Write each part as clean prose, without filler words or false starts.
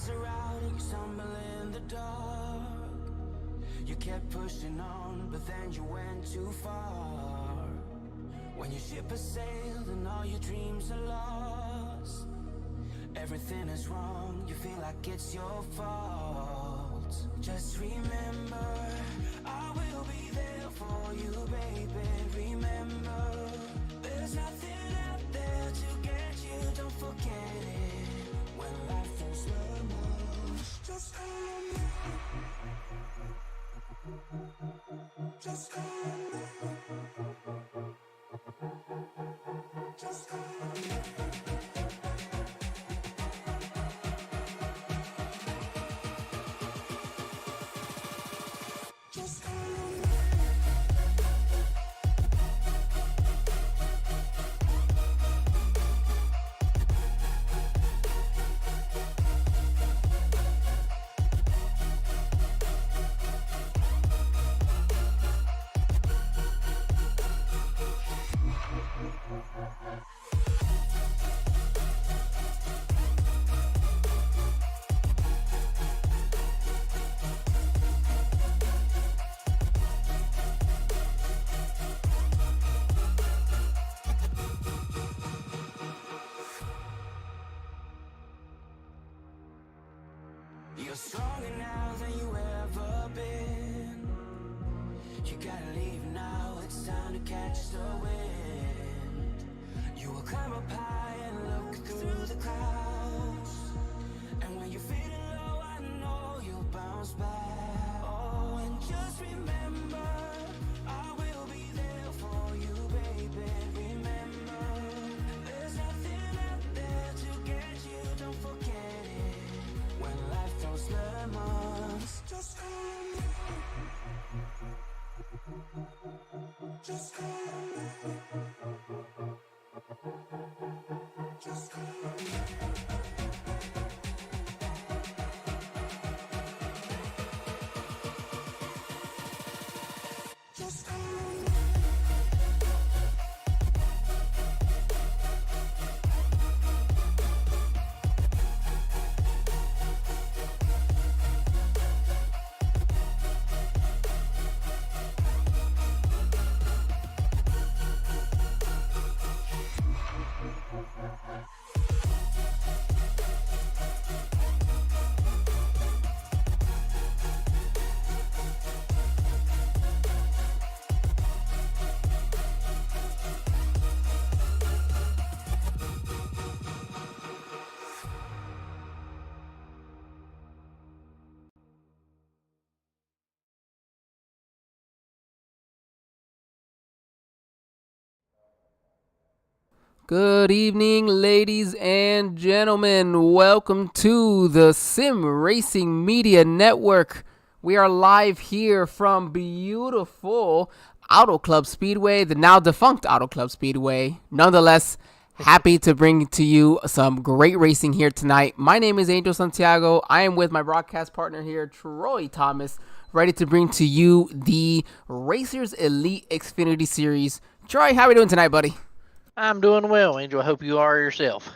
lights are out and you stumble in the dark. You kept pushing on, but then you went too far. When your ship has sailed and all your dreams are lost, everything is wrong, you feel like it's your fault. Just remember, I will be there for you, baby. Remember, there's nothing out there to get you, don't forget it. When life throws lemons, just call on me. Just call on me. Just call on me. Just call on me. You're stronger now than you ever been. You gotta leave now, it's time to catch the wind. You will climb up high and look through the clouds. And when you're feeling low, I know you'll bounce back. Oh, and just remember, I will be there for you, baby. Remember, there's nothing out there to get you, don't forget it. When life throws lemons, just call on me. Just call on me. Just call on me. Just call on me. Good evening, ladies and gentlemen. Welcome to the Sim Racing Media Network. We are live here from beautiful Auto Club Speedway, the now defunct Auto Club Speedway. Nonetheless, happy to bring to you some great racing here tonight. My name is Angel Santiago. I am with my broadcast partner here, Troy Thomas, ready to bring to you the Racers Elite Xfinity Series. Troy, how are we doing tonight, buddy? I'm doing well, Angel. I hope you are yourself.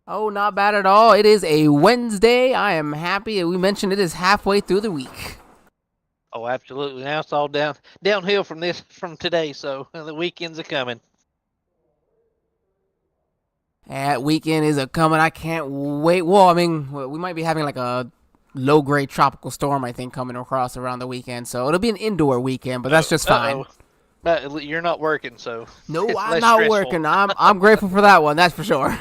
Oh, not bad at all. It is a Wednesday. I am happy. We mentioned it is halfway through the week. Oh, absolutely. Now it's all downhill from today, so the weekends are coming. That weekend is a coming. I can't wait. Well, I mean, we might be having like a low-grade tropical storm, I think, coming across around the weekend. So it'll be an indoor weekend, but that's just fine. But you're not working, so no, it's I'm not stressful. working. I'm grateful for that one. That's for sure.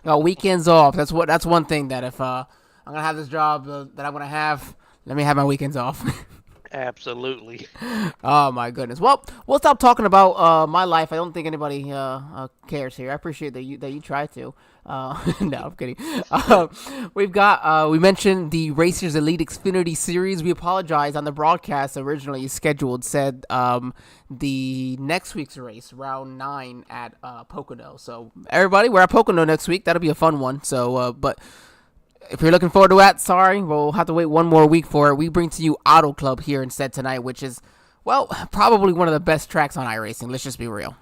No, weekends off. That's one thing that if I'm gonna have this job that I'm gonna have, let me have my weekends off. Absolutely. Oh my goodness. Well, we'll stop talking about my life. I don't think anybody cares here. I appreciate that you try to. No, I'm kidding. We mentioned the Racers Elite Xfinity Series. We apologize on the broadcast originally scheduled said the next week's race, round 9 at Pocono. So everybody, we're at Pocono next week. That'll be a fun one. So, but if you're looking forward to that, sorry, we'll have to wait one more week for it. We bring to you Auto Club here instead tonight, which is, well, probably one of the best tracks on iRacing. Let's just be real.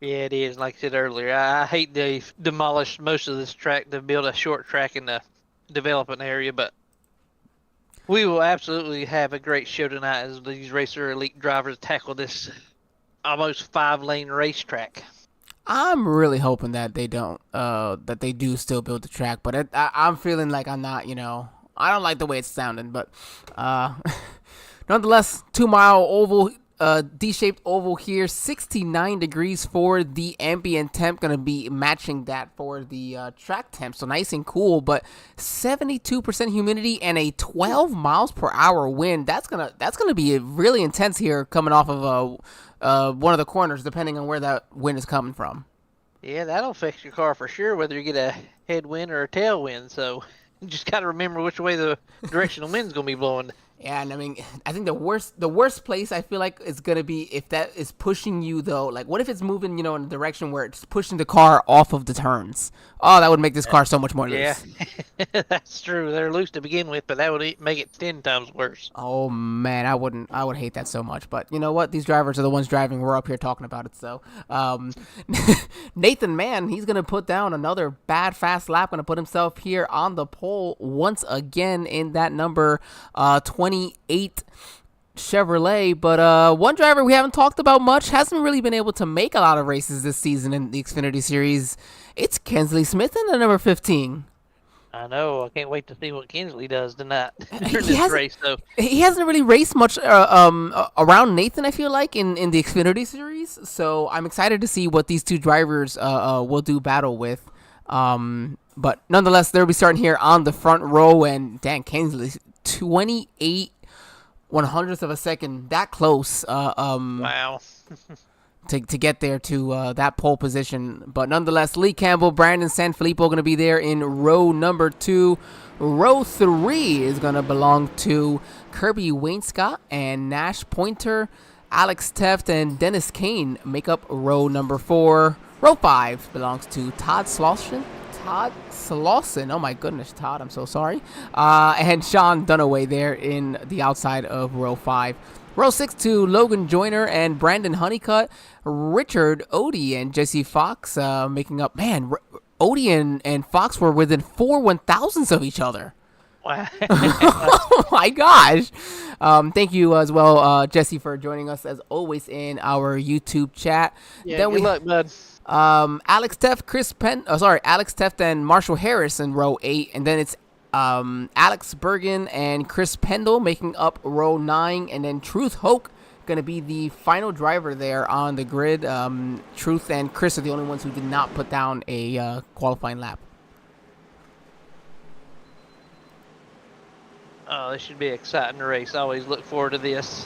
Yeah, it is. Like I said earlier, I hate they demolished most of this track to build a short track in the developing area, but we will absolutely have a great show tonight as these Racer Elite drivers tackle this almost 5-lane racetrack. I'm really hoping that they don't, that they do still build the track, but I'm feeling like I'm not, I don't like the way it's sounding, but, nonetheless, 2-mile oval, D-shaped oval here, 69 degrees for the ambient temp, gonna be matching that for the track temp, so nice and cool, but 72% humidity and a 12 miles per hour wind. That's gonna be really intense here, coming off of one of the corners, depending on where that wind is coming from. Yeah, that'll affect your car for sure, whether you get a headwind or a tailwind. So you just got to remember which way the directional wind's going to be blowing. Yeah, and I mean, I think the worst place I feel like is gonna be if that is pushing you though. Like, what if it's moving, in a direction where it's pushing the car off of the turns? Oh, that would make this car so much more loose. Yeah, that's true. They're loose to begin with, but that would make it 10 times worse. Oh man, I would hate that so much. But you know what? These drivers are the ones driving. We're up here talking about it. So, Nathan Mann, he's gonna put down another bad fast lap. Gonna put himself here on the pole once again in that number 28 Chevrolet. But one driver we haven't talked about much, hasn't really been able to make a lot of races this season in the Xfinity Series. It's Kensley Smith in the number 15. I know. I can't wait to see what Kinsley does tonight during this race. So he hasn't really raced much around Nathan, I feel like, in the Xfinity Series. So I'm excited to see what these two drivers will do battle with. But nonetheless, they'll be starting here on the front row. And Dan Kinsley, 28 100th of a second, that close. wow. To get there to that pole position. But nonetheless, Lee Campbell, Brandon Sanfilippo going to be there in row number 2. Row 3 is going to belong to Kirby Wainscott and Nash Pointer. Alex Teft and Dennis Kane make up row number 4. Row 5 belongs to Todd Slauson. Oh my goodness, Todd, I'm so sorry. And Sean Dunaway there in the outside of row 5. Row 6 to Logan Joyner and Brandon Honeycutt, Richard Odie and Jesse Fox making up. Man, Odie and Fox were within 4 1,000ths of each other. Wow. Oh my gosh. Thank you as well, Jesse, for joining us as always in our YouTube chat. Yeah, then good luck, bud. Alex Teft and Marshall Harris in row 8, and then it's Alex Bergen and Chris Pendle making up row 9, and then Truth Hoke going to be the final driver there on the grid. Truth and Chris are the only ones who did not put down a qualifying lap. Oh, this should be an exciting race. I always look forward to this.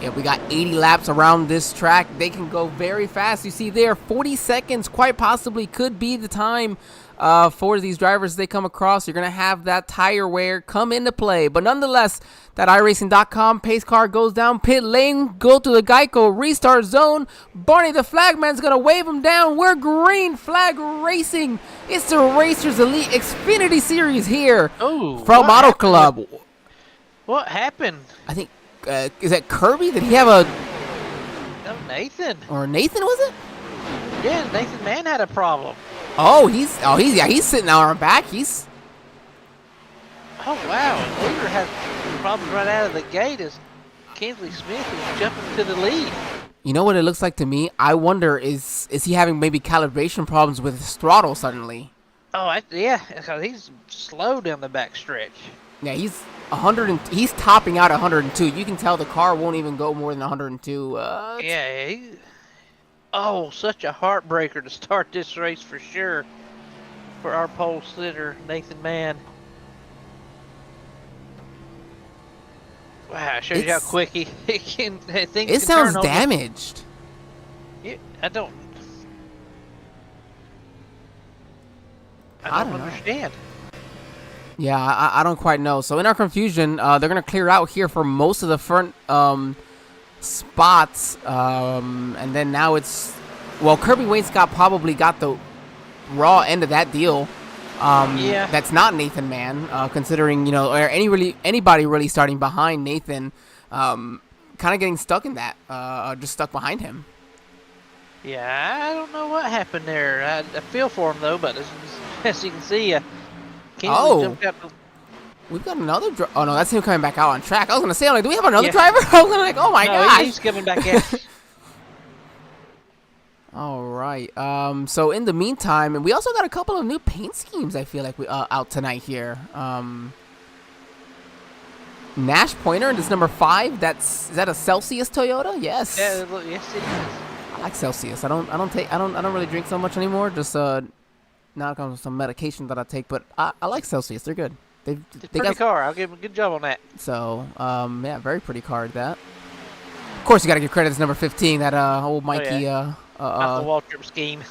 Yeah, we got 80 laps around this track. They can go very fast. You see there, 40 seconds quite possibly could be the time for these drivers they come across. You're going to have that tire wear come into play. But nonetheless, that iRacing.com pace car goes down pit lane, go to the Geico restart zone. Barney the Flagman's going to wave him down. We're green flag racing. It's the Racers Elite Xfinity Series here from Auto Club. What happened? I think, is that Kirby? Did he have a... No, Nathan. Or Nathan, was it? Yeah, Nathan Mann had a problem. He's sitting on our back. Oh, wow. Weaver had problems right out of the gate as Kinsley Smith is jumping to the lead. You know what it looks like to me? I wonder, is he having maybe calibration problems with his throttle suddenly? Oh, yeah, because he's slow down the back stretch. Yeah, he's topping out 102. You can tell the car won't even go more than 102. Yeah, such a heartbreaker to start this race for sure for our pole sitter, Nathan Mann. Wow, shows you how quick he can. It sounds damaged. Yeah, I don't understand. Yeah, I don't quite know. So in our confusion, they're going to clear out here for most of the front spots. And then now it's... Well, Kirby Wainscott probably got the raw end of that deal. Yeah. That's not Nathan Mann, considering, or anybody really starting behind Nathan, kind of getting stuck in that, just stuck behind him. Yeah, I don't know what happened there. I feel for him, though, but as you can see, Kingsley Oh. jumped out the, We've got another oh no, that's him coming back out on track. I was gonna say, I'm like, do we have another Yeah. driver? I was like, oh my no, gosh. he's coming back out. All right. So in the meantime, and we also got a couple of new paint schemes. I feel like we out tonight here. Nash Pointer, this is number 5. Is that a Celsius Toyota? Yes. Yeah, yes, it is. I like Celsius. I don't really drink so much anymore. Just now it comes with some medication that I take, but I like Celsius. They're good. It's a pretty car. I'll give him a good job on that. So yeah, very pretty card that. Of course, you got to give credit to number 15, that old Mikey. Off the Waltrip scheme.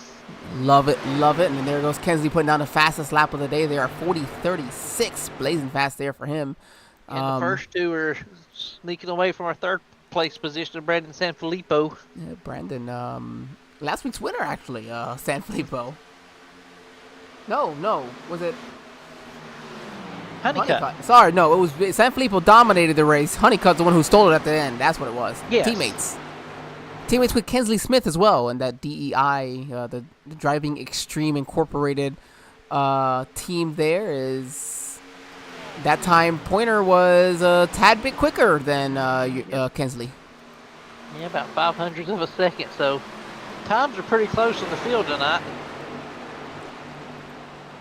Love it, love it. And then there goes Kensley putting down the fastest lap of the day. They are 40:36, blazing fast there for him. And the first two are sneaking away from our third place position of Brandon Sanfilippo. Yeah, Brandon, last week's winner actually, Sanfilippo. No, was it? Honeycutt. Sorry, no, it was Sanfilippo dominated the race. Honeycutt's the one who stole it at the end. That's what it was. Yes. Teammates with Kensley Smith as well, and that DEI, the Driving Extreme Incorporated team there is. That time, Pointer was a tad bit quicker than Kensley. Yeah, about 0.05 of a second. So times are pretty close in the field tonight.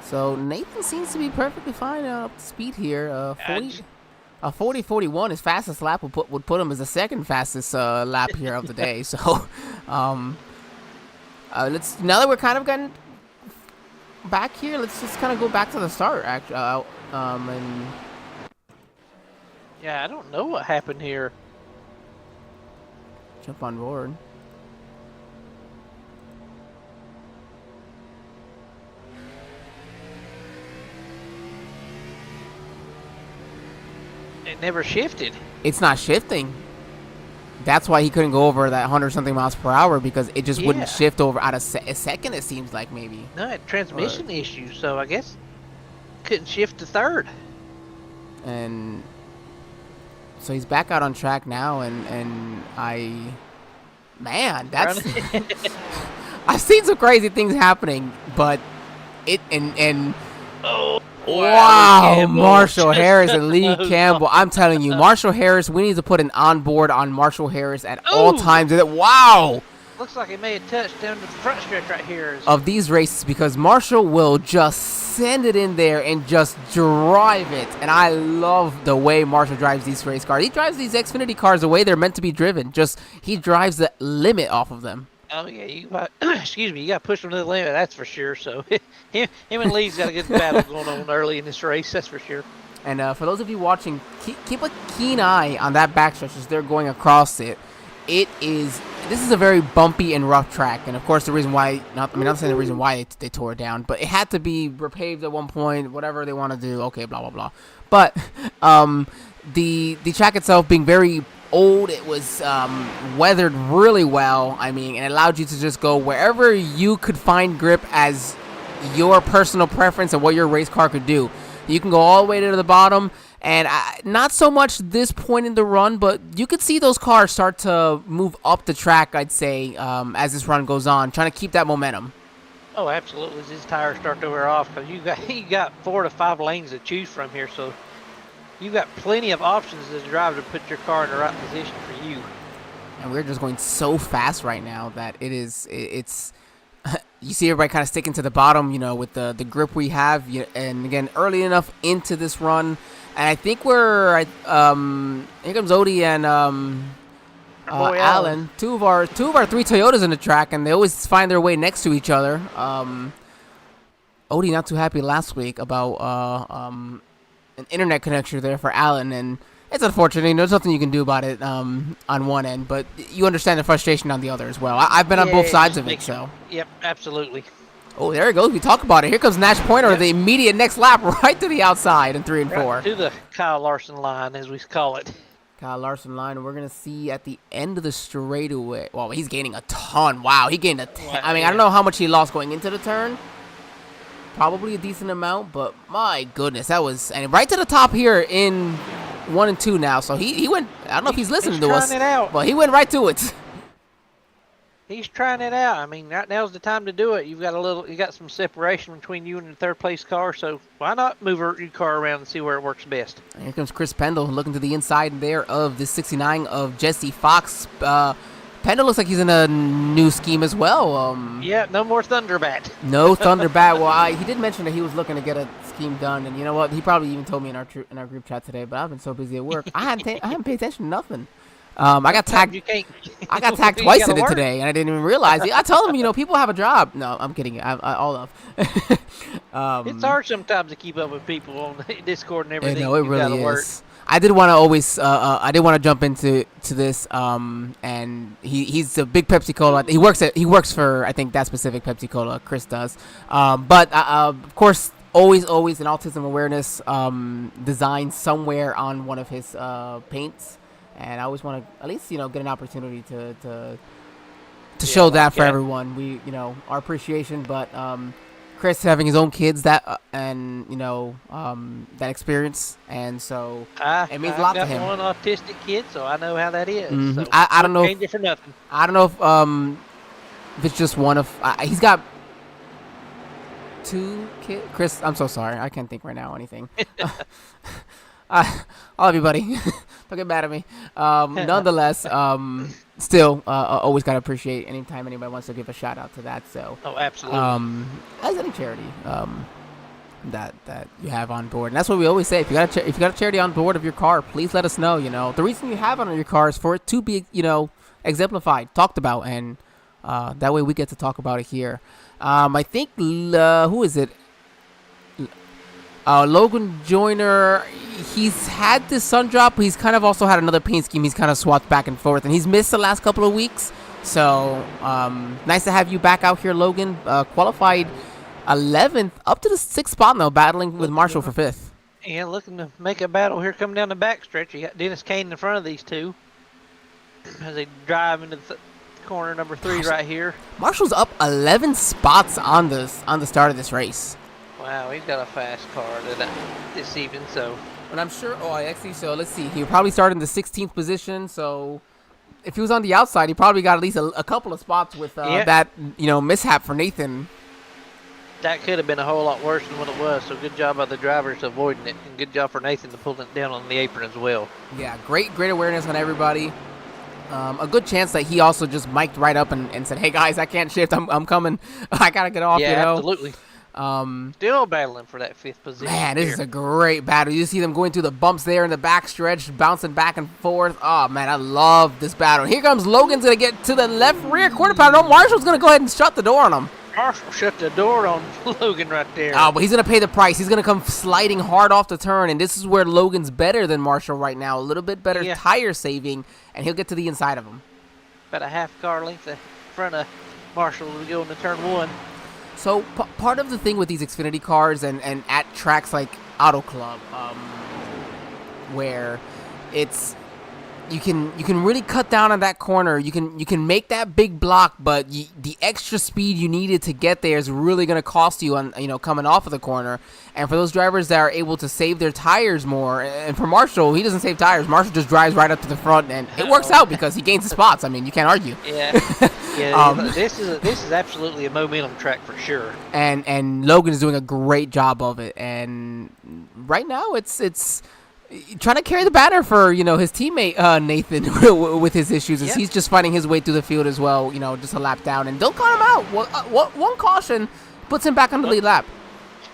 So Nathan seems to be perfectly fine up to speed here. 40:41, his fastest lap would put him as the second fastest lap here of the day. So, let's now that we're kind of getting back here, let's just kind of go back to the start. Actually, and yeah, I don't know what happened here. jump on board. It never shifted. It's not shifting. That's why he couldn't go over that 100-something miles per hour, because it just wouldn't shift over out of a second, it seems like, maybe. No, it transmission issue, so I guess couldn't shift to third. And so he's back out on track now, and man, that's I've seen some crazy things happening, but Oh, wow, Marshall Harris and Lee Campbell. I'm telling you, Marshall Harris, we need to put an onboard on Marshall Harris at all times. Wow. Looks like he made a touch down to the front stretch right here. Of these races, because Marshall will just send it in there and just drive it. And I love the way Marshall drives these race cars. He drives these Xfinity cars the way they're meant to be driven. Just, he drives the limit off of them. Oh yeah, you got excuse me, you got to push him to the limit, that's for sure. So him and Lee's got a good battle going on early in this race, that's for sure. And for those of you watching, keep a keen eye on that backstretch as they're going across it. This is a very bumpy and rough track, and of course the reason why, not saying the reason why they tore it down, but it had to be repaved at one point, whatever they want to do, okay, blah, blah, blah. But the track itself being very old, it was weathered really well, and it allowed you to just go wherever you could find grip as your personal preference and what your race car could do. You can go all the way to the bottom, and not so much this point in the run, but you could see those cars start to move up the track, I'd say, as this run goes on, trying to keep that momentum. Oh, absolutely. As these tires start to wear off, because you got 4 to 5 lanes to choose from here, so you've got plenty of options as a driver to put your car in the right position for you. And we're just going so fast right now that it's you see everybody kind of sticking to the bottom, with the grip we have, and again, early enough into this run. And I think we're here comes Odie and Alan, two of our 3 Toyotas in the track, and they always find their way next to each other. Odie not too happy last week about an internet connection there for Alan, and it's unfortunate. There's nothing you can do about it on one end, but you understand the frustration on the other as well. I've been on both sides of it, so. Yep, absolutely. Oh, there it goes. We talk about it. Here comes Nash Pointer, the immediate next lap, right to the outside in 3 and 4. Right to the Kyle Larson line, as we call it. Kyle Larson line, and we're going to see at the end of the straightaway. Well, he's gaining a ton. Wow, he gained a ton. I don't know how much he lost going into the turn. Probably a decent amount, but my goodness, that was, and right to the top here in 1 and 2 now. So he went, I don't know if he's listening to us, but he went right to it. He's trying it out. I mean, right now's the time to do it. You got some separation between you and the third place car, so why not move your car around and see where it works best? Here comes Chris Pendle looking to the inside there of the 69 of Jesse Fox. Pendle looks like he's in a new scheme as well. Yeah, no more Thunderbat. No Thunderbat. Well, he did mention that he was looking to get a scheme done, and you know what? He probably even told me in our group chat today, but I've been so busy at work. I hadn't paid attention to nothing. I got tagged. I got tagged twice in it today, and I didn't even realize it. I told him, people have a job. No, I'm kidding. I all of. It's hard sometimes to keep up with people on Discord and everything. No, it really is. I did want to always. I did want to jump into this. And he's a big Pepsi Cola. He works for I think that specific Pepsi Cola. Chris does. But of course, always an autism awareness design somewhere on one of his paints. And I always want to at least, get an opportunity to show that for everyone. We, our appreciation. But Chris having his own kids that experience, and so it means a lot to him. I got one autistic kid, so I know how that is. Mm-hmm. So I don't know. Change it for nothing. I don't know if it's just one of. He's got 2 kids. Chris, I'm so sorry. I can't think right now anything. I love you, buddy. Don't get mad at me. Nonetheless, still, always gotta appreciate anytime anybody wants to give a shout out to that. So, absolutely. As any charity, that you have on board, and that's what we always say. If you got a charity on board of your car, please let us know. The reason you have it on your car is for it to be, exemplified, talked about, and that way we get to talk about it here. I think who is it? Logan Joyner, he's had this sun drop, but he's kind of also had another paint scheme. He's kind of swapped back and forth, and he's missed the last couple of weeks. So, nice to have you back out here, Logan. Qualified 11th, up to the 6th spot now, battling with Marshall for 5th. Yeah, looking to make a battle here coming down the backstretch. You got Dennis Kane in front of these two as they drive into the corner number 3 right here. Marshall's up 11 spots on the start of this race. Wow, he's got a fast car this evening, so. And I'm sure, so let's see. He probably started in the 16th position, so if he was on the outside, he probably got at least a couple of spots with that, mishap for Nathan. That could have been a whole lot worse than what it was, so good job by the drivers avoiding it, and good job for Nathan to pull it down on the apron as well. Yeah, great awareness on everybody. A good chance that he also just mic'd right up and said, hey, guys, I can't shift. I'm coming. I got to get off, absolutely. Still battling for that 5th position. Man, this is a great battle. You see them going through the bumps there in the backstretch, bouncing back and forth. Oh, man, I love this battle. Here comes Logan's going to get to the left rear quarter pounder. No, Marshall's going to go ahead and shut the door on him. Marshall shut the door on Logan right there. Oh, but he's going to pay the price. He's going to come sliding hard off the turn, and this is where Logan's better than Marshall right now. A little bit better tire saving, and he'll get to the inside of him. About a half car length in front of Marshall to go into turn 1. So part of the thing with these Xfinity cars and at tracks like Auto Club, where it's you can really cut down on that corner. You can make that big block, but the extra speed you needed to get there is really going to cost you on coming off of the corner. And for those drivers that are able to save their tires more, and for Marshall, he doesn't save tires. Marshall just drives right up to the front, and it works out because he gains the spots. I mean, you can't argue. Yeah, this is absolutely a momentum track for sure. And Logan is doing a great job of it. And right now, it's trying to carry the banner for his teammate Nathan with his issues as he's just fighting his way through the field as well. Just a lap down, and don't count him out. One caution puts him back on the lead lap.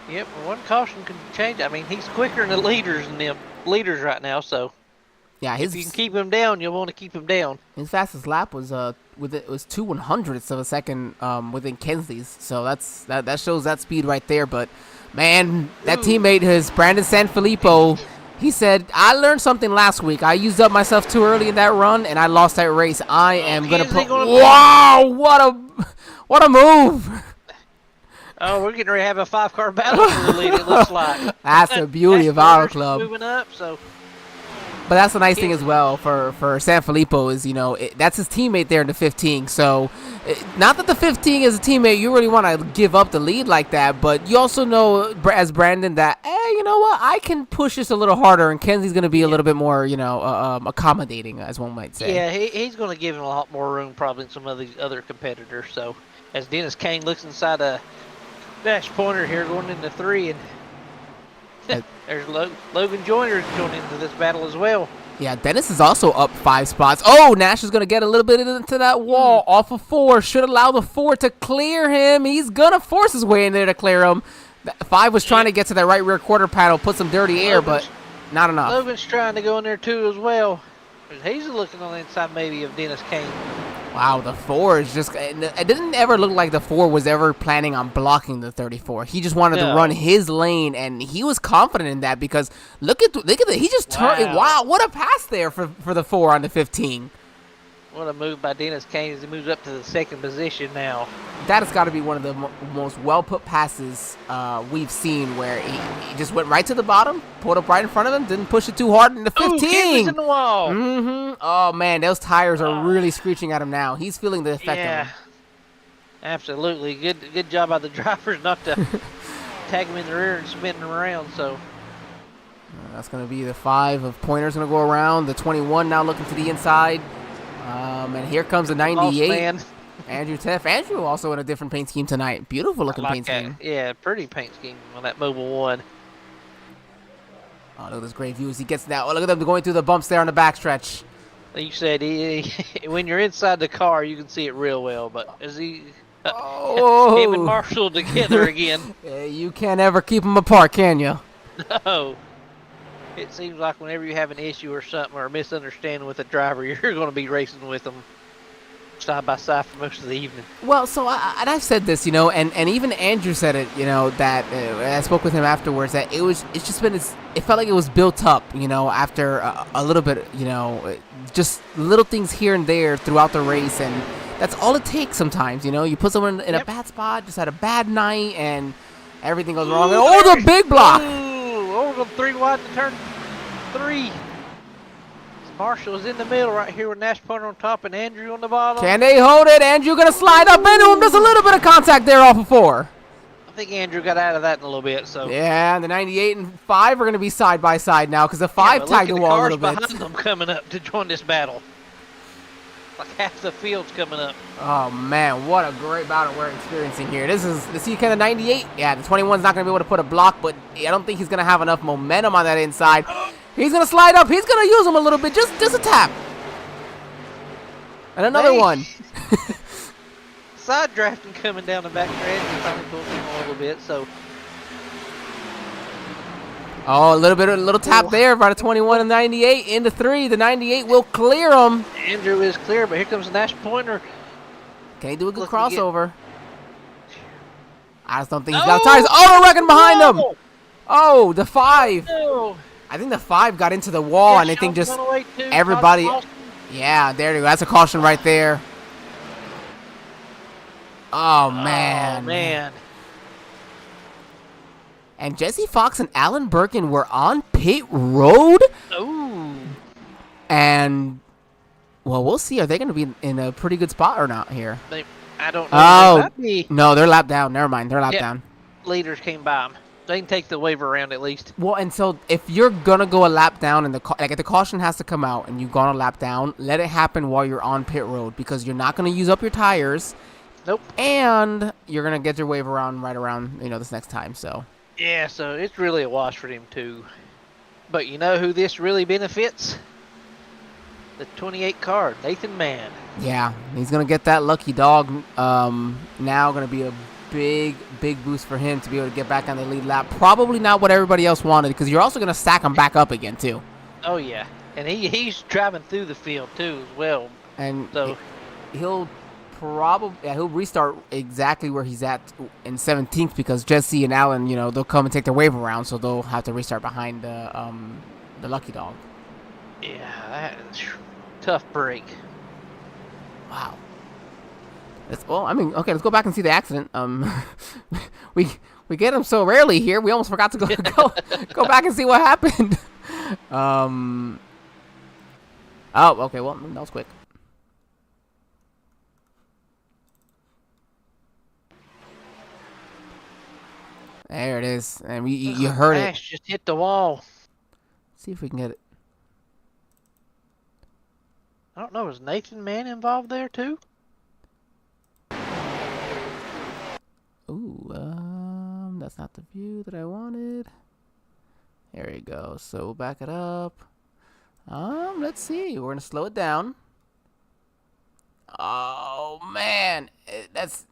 Yep, one caution can change. I mean, he's quicker than the leaders right now. So if you can keep him down, you'll want to keep him down. His fastest lap was 2/100ths of a second within Kensley's. So that shows that speed right there. But man, that teammate, his Brandon Sanfilippo. He said, I learned something last week. I used up myself too early in that run, and I lost that race. I am going to put... Wow, what a move. Oh, we're getting ready to have a 5-car battle for the lead, it looks like. That's the beauty of our club. Moving up, so... But that's the nice thing as well for Sanfilippo is, that's his teammate there in the 15. So, not that the 15 is a teammate, you really want to give up the lead like that. But you also know, as Brandon, that, hey, you know what? I can push this a little harder, and Kenzie's going to be a little bit more, accommodating, as one might say. Yeah, he's going to give him a lot more room probably than some of these other competitors. So, as Dennis Kane looks inside a dash pointer here going into 3, and there's Logan Joyner going into this battle as well. Yeah, Dennis is also up 5 spots. Oh, Nash is going to get a little bit into that wall off of 4. Should allow the 4 to clear him. He's going to force his way in there to clear him. 5 was trying to get to the right rear quarter panel, put some dirty air, but not enough. Logan's trying to go in there too as well. He's looking on the inside maybe of Dennis Kane. Wow, the 4 is just... It didn't ever look like the 4 was ever planning on blocking the 34. He just wanted to run his lane, and he was confident in that because look at it. He just turned... Wow, what a pass there for the 4 on the 15. What a move by Dennis Kane as he moves up to the 2nd position now. That has got to be one of the most well-put passes we've seen where he just went right to the bottom, pulled up right in front of him, didn't push it too hard in the 15. Ooh, in the wall. Mm-hmm. Oh, man, those tires are really screeching at him now. He's feeling the effect of them. Absolutely. Good job by the drivers not to tag him in the rear and spin him around. So that's going to be the 5 of Pointer's going to go around. The 21 now looking to the inside. And here comes the 98. Andrew Teff. Andrew also in a different paint scheme tonight. Beautiful looking paint scheme. Yeah, pretty paint scheme on that Mobile 1. Oh, look at this great view as he gets now. Oh, look at them going through the bumps there on the backstretch. Like you said, when you're inside the car, you can see it real well. But as him and Marshall together again. You can't ever keep them apart, can you? No. It seems like whenever you have an issue or something or a misunderstanding with a driver, you're going to be racing with them side by side for most of the evening. Well, so I've said this, and even Andrew said it, that I spoke with him afterwards that it's just been it felt like it was built up, after a little bit, just little things here and there throughout the race, and that's all it takes sometimes, you put someone in a bad spot, just had a bad night, and everything goes wrong. Oh, the big block! Over 3 wide to turn 3. Marshall is in the middle right here with Nash Pointer on top and Andrew on the bottom. Can they hold it? Andrew going to slide up into him. There's a little bit of contact there off of 4. I think Andrew got out of that in a little bit. So yeah, the 98 and 5 are going to be side by side now because the 5 tagged the wall a little bit. Behind them coming up to join this battle. Like half the field's coming up. Oh man, what a great battle we're experiencing here. This is the kind of 98. Yeah, the 21's not going to be able to put a block, but I don't think he's going to have enough momentum on that inside. He's going to slide up. He's going to use him a little bit. Just a tap. And another one. Side drafting coming down the back stretch. He finally pulled him a little bit, so. Oh, a little tap there by the 21 and 98 into 3. The 98 will clear him. Andrew is clear, but here comes the Nash Pointer. Can he do a good crossover? I just don't think he's got tires. Oh, they're wrecking behind him. Oh, the 5. No. I think the 5 got into the wall, and I think just everybody. Yeah, there you go. That's a caution right there. Oh, man. Oh, man. And Jesse Fox and Alan Birkin were on pit road. Ooh. And, well, we'll see. Are they going to be in a pretty good spot or not here? I don't know. Oh, no, they're lap down. Never mind. They're lap down. Leaders came by them. They can take the waiver around at least. Well, and so if you're going to go a lap down, and if the caution has to come out and you've gone a lap down, let it happen while you're on pit road because you're not going to use up your tires. Nope. And you're going to get your wave around right around, this next time, so. Yeah, so it's really a wash for them too. But you know who this really benefits? The 28 car, Nathan Mann. Yeah, he's going to get that lucky dog. Now going to be a big boost for him to be able to get back on the lead lap. Probably not what everybody else wanted because you're also going to stack him back up again too. Oh, yeah. And he's driving through the field too as well. And so he'll restart exactly where he's at in 17th because Jesse and Alan, they'll come and take their wave around, so they'll have to restart behind the lucky dog. Yeah, that is tough break. Wow. Let's go back and see the accident. We get them so rarely here. We almost forgot to go back and see what happened. Oh, okay. Well, that was quick. There it is. And you heard it. Just hit the wall. See if we can get it. I don't know. Is Nathan Mann involved there too? Ooh, that's not the view that I wanted. There you go. So we'll back it up. Let's see. We're gonna slow it down. Oh man, that's.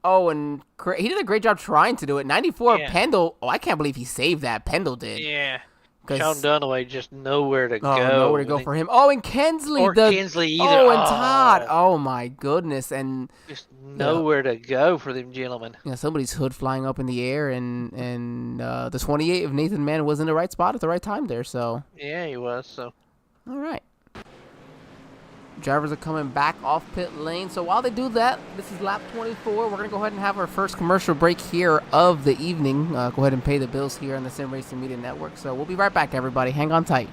Oh, and he did a great job trying to do it. 94 Pendle. Oh, I can't believe he saved that. Pendle did. Yeah. Sean Dunaway just nowhere to go. Nowhere to go for him. Oh, and Kensley. Or Kensley either. Oh, and Todd. Oh, my goodness. And just nowhere to go for them gentlemen. Yeah, somebody's hood flying up in the air, and the 28 of Nathan Mann was in the right spot at the right time there. So yeah, he was. So all right. Drivers are coming back off pit lane. So while they do that, this is lap 24. We're going to go ahead and have our first commercial break here of the evening. Go ahead and pay the bills here on the Sim Racing Media Network. So we'll be right back, everybody. Hang on tight.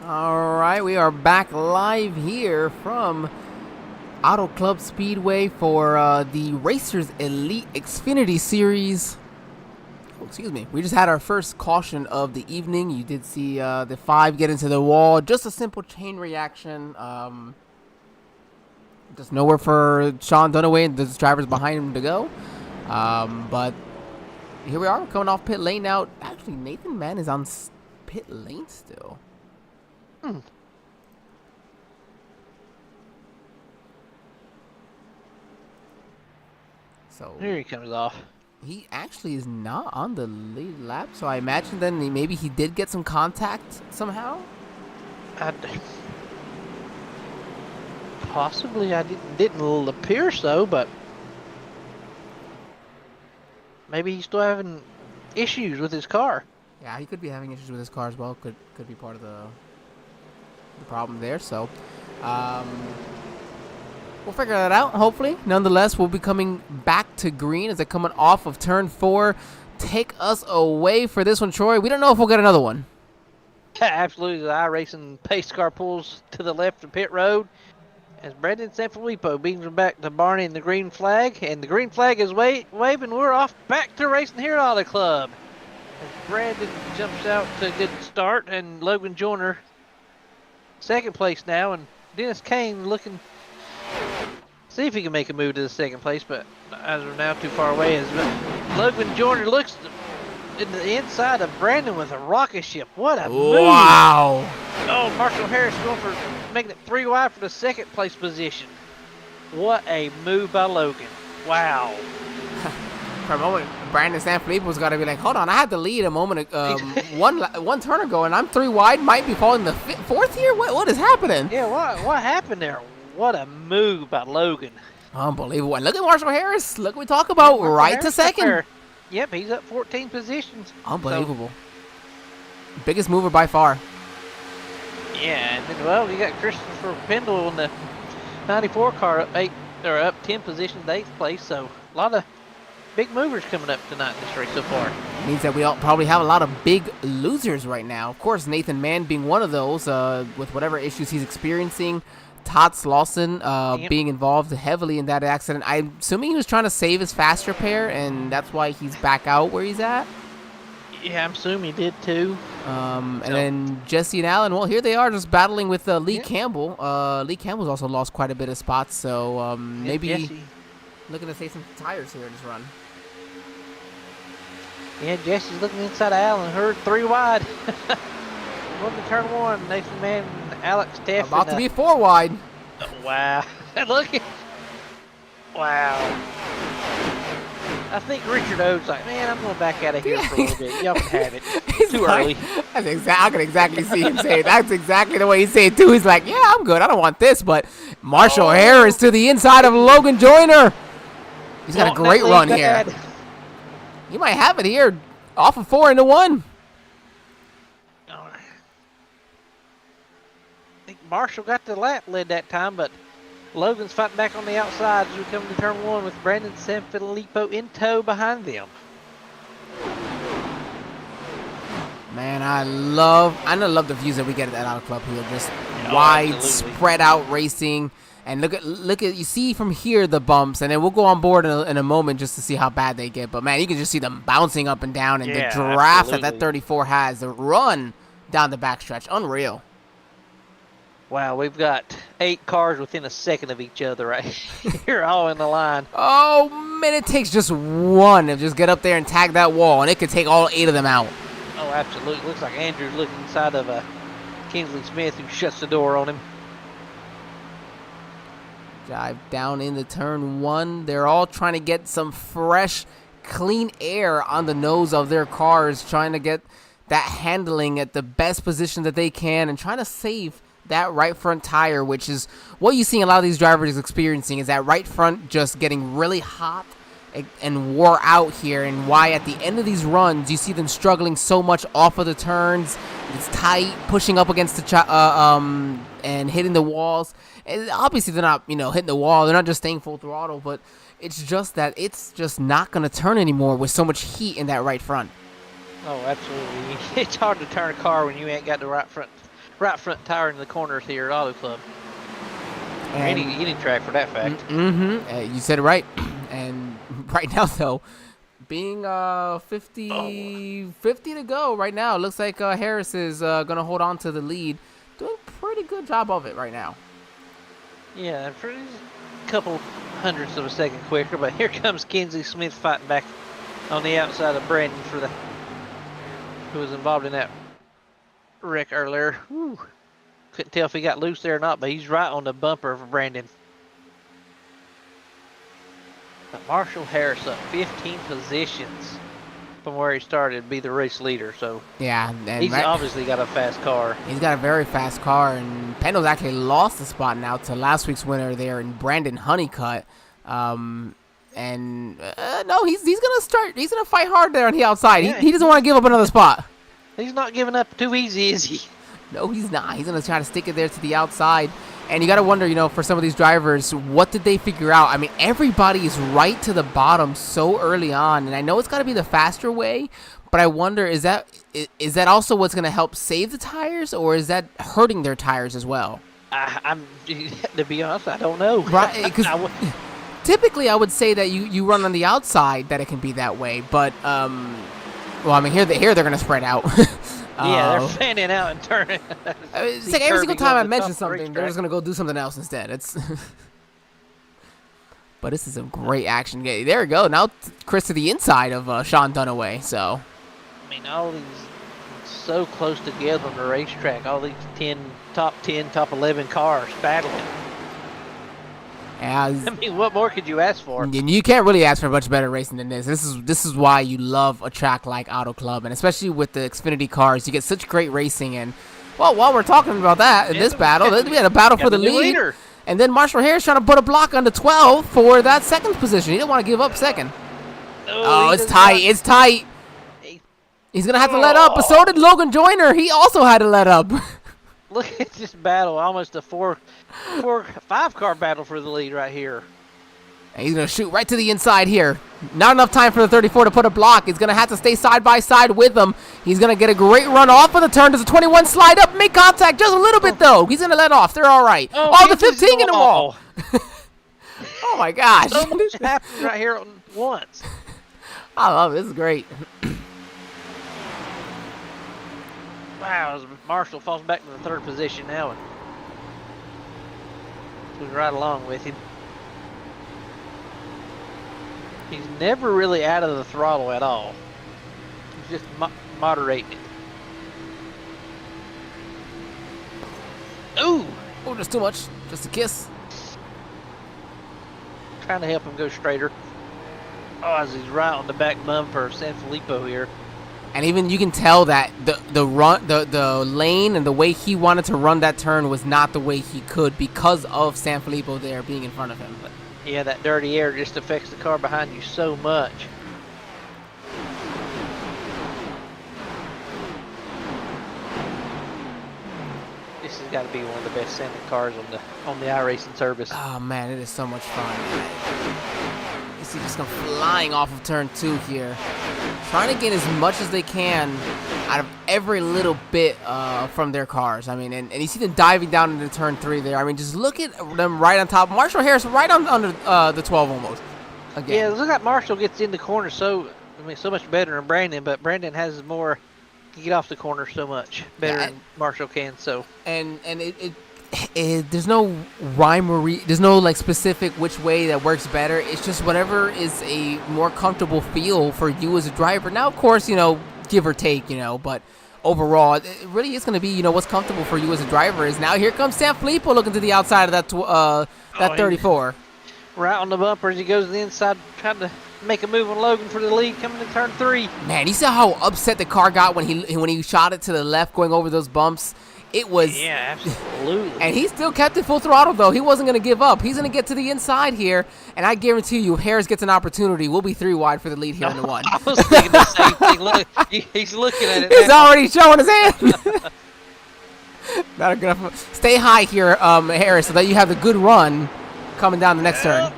Alright, we are back live here from Auto Club Speedway for the Racers Elite Xfinity Series. Oh, excuse me. We just had our first caution of the evening. You did see the 5 get into the wall. Just a simple chain reaction. Just nowhere for Sean Dunaway and the drivers behind him to go. But here we are, coming off pit lane now. Actually, Nathan Mann is on pit lane still. So here he comes off. He actually is not on the lead lap, so I imagine then maybe he did get some contact somehow. Possibly, I didn't appear so, but maybe he's still having issues with his car. Yeah, he could be having issues with his car as well. Could be part of the problem there. So we'll figure that out, hopefully. Nonetheless, we'll be coming back to green as they're coming off of turn 4. Take us away for this one, Troy. We don't know if we'll get another one. Absolutely. The iRacing pace car pulls to the left of pit road as Brandon Sanfilippo beams him back to Barney in the green flag. And the green flag is waving. We're off back to racing here at Auto Club. As Brandon jumps out to a good start, and Logan Joyner second place now, and Dennis Kane looking see if he can make a move to the second place, but as we're now too far away, as Logan Joyner looks in the inside of Brandon with a rocket ship. What a move! Wow! Oh, Marshall Harris going for making it 3 wide for the second place position. What a move by Logan! Wow. For a moment, Brandon Sanfilippo's got to be like, hold on, I had the lead a moment, one turn ago, and I'm 3 wide, might be falling the 4th here? What is happening? Yeah, what happened there? What a move by Logan. Unbelievable. And look at Marshall Harris. Look what we talk about, right to second. Yep, he's up 14 positions. Unbelievable. So, biggest mover by far. Yeah, and then, well, you got Christopher Pendle in the 94 car up 10 positions to 8th place, so a lot of big movers coming up tonight in this race so far. Means that we probably have a lot of big losers right now. Of course, Nathan Mann being one of those with whatever issues he's experiencing. Todd Slauson being involved heavily in that accident. I'm assuming he was trying to save his faster pair, and that's why he's back out where he's at. Yeah, I'm assuming he did too. And then Jesse and Allen, well, here they are just battling with Lee Campbell. Lee Campbell's also lost quite a bit of spots, so maybe Jesse. looking to save some tires here in this run. Yeah, Jesse's looking inside of Allen. Heard 3 wide. Going to turn 1. Nathan Mann, Alex Teff. About to be 4 wide. Wow. Look at. Wow. I think Richard O's like, man, I'm going to back out of here for a little bit. Y'all can have it. Too early. I can exactly see him say it. That's exactly the way he say it, too. He's like, yeah, I'm good. I don't want this. But Marshall Harris to the inside of Logan Joyner. He's got a great run here. You might have it here. Off of 4 into 1. I think Marshall got the lap led that time, but Logan's fighting back on the outside as we come to turn 1 with Brandon Sanfilippo in tow behind them. Man, I love the views that we get at that Auto Club here. Just wide, absolutely. spread out racing. And look at you see from here the bumps, and then we'll go on board in a moment just to see how bad they get. But man, you can just see them bouncing up and down, and the draft that 34 has, the run down the backstretch, unreal. Wow, we've got 8 cars within a second of each other right here, all in the line. Oh man, it takes just one to just get up there and tag that wall, and it could take all 8 of them out. Oh, absolutely. Looks like Andrew's looking inside of Kingsley Smith, who shuts the door on him. Dive down into turn 1. They're all trying to get some fresh, clean air on the nose of their cars, trying to get that handling at the best position that they can, and trying to save that right front tire, which is what you see a lot of these drivers experiencing, is that right front just getting really hot and wore out here, and why at the end of these runs you see them struggling so much off of the turns. It's tight, pushing up against the and hitting the walls. And obviously they're not hitting the wall, they're not just staying full throttle, but it's just that it's just not going to turn anymore with so much heat in that right front. Oh, absolutely. It's hard to turn a car when you ain't got the right front tire in the corners here at Auto Club. Or any track for that fact. You said it right. And right now, though, being 50 to go right now, it looks like Harris is going to hold on to the lead. Doing a pretty good job of it right now. Yeah, for a couple hundredths of a second quicker, but here comes Kingsley Smith fighting back on the outside of Brandon who was involved in that wreck earlier. Whew. Couldn't tell if he got loose there or not, but he's right on the bumper of Brandon. But Marshall Harris up 15 positions from where he started to be the race leader. So yeah, and he's obviously got a fast car. He's got a very fast car, and Pendo's actually lost the spot now to last week's winner there in Brandon Honeycutt. No, he's gonna start. He's gonna fight hard there on the outside. Yeah, he doesn't want to give up another spot. He's not giving up too easy, is he? No, he's not. He's gonna try to stick it there to the outside. And you got to wonder, for some of these drivers, what did they figure out? I mean, everybody is right to the bottom so early on, and I know it's got to be the faster way, but I wonder, is that also what's going to help save the tires, or is that hurting their tires as well? I'm to be honest, I don't know. Right? Because typically, I would say that you run on the outside that it can be that way, but well, I mean, here they're going to spread out. Yeah, they're fanning out and turning. It's like every single time I mention something, they're just going to go do something else instead. But this is some great action. There we go. Now Chris to the inside of Sean Dunaway. So, I mean, all these so close together on the racetrack. All these top 10, top 11 cars battling. I mean, what more could you ask for? You can't really ask for much better racing than this. This is why you love a track like Auto Club, and especially with the Xfinity cars, you get such great racing. And well, while we're talking about that, in this battle, we had a battle for the lead, and then Marshall Harris trying to put a block on the 12 for that second position. He didn't want to give up second. Oh, it's tight. It's tight. He's gonna have to let up, but so did Logan Joyner. He also had to let up. Look at this battle, almost a 5-car battle for the lead right here. And he's going to shoot right to the inside here. Not enough time for the 34 to put a block. He's going to have to stay side by side with him. He's going to get a great run off of the turn. Does a 21 slide up, make contact just a little bit, though. He's going to let off. They're all right. Oh, the 15 in the wall. Oh, my gosh. So much happened right here at once. I love it. This is great. Wow, as Marshall falls back to the third position now. And goes right along with him. He's never really out of the throttle at all. He's just moderating it. Ooh! Oh, just too much. Just a kiss. Trying to help him go straighter. Oh, as he's right on the back bumper of San Filippo here. And even you can tell that the lane and the way he wanted to run that turn was not the way he could because of San Filippo there being in front of him. But yeah, that dirty air just affects the car behind you so much. This has got to be one of the best sounding cars on the iRacing service. Oh man, it is so much fun. You see, just come flying off of turn 2 here, trying to get as much as they can out of every little bit from their cars. I mean, and you see them diving down into turn 3 there. I mean, just look at them right on top. Marshall Harris right on under the 12 almost. Again. Yeah, look like Marshall gets in the corner so much better than Brandon, but Brandon has more. He get off the corner so much better than Marshall can. So and there's no rhyme or there's no like specific which way that works better. It's just whatever is a more comfortable feel for you as a driver. Now, of course, give or take, but overall, it really is going to be, what's comfortable for you as a driver. Is now here comes San Filippo looking to the outside of that 34. Right on the bumper as he goes to the inside, trying to make a move on Logan for the lead coming to turn 3. Man, you saw how upset the car got when he shot it to the left going over those bumps. It was... Yeah, absolutely. And he still kept it full throttle, though. He wasn't going to give up. He's going to get to the inside here, and I guarantee you, if Harris gets an opportunity, we'll be 3 wide for the lead here in the 1. I was thinking the same thing. Look, he's looking at it He's now. already showing his hand. Not a good enough. Stay high here, Harris, so that you have the good run coming down the next turn.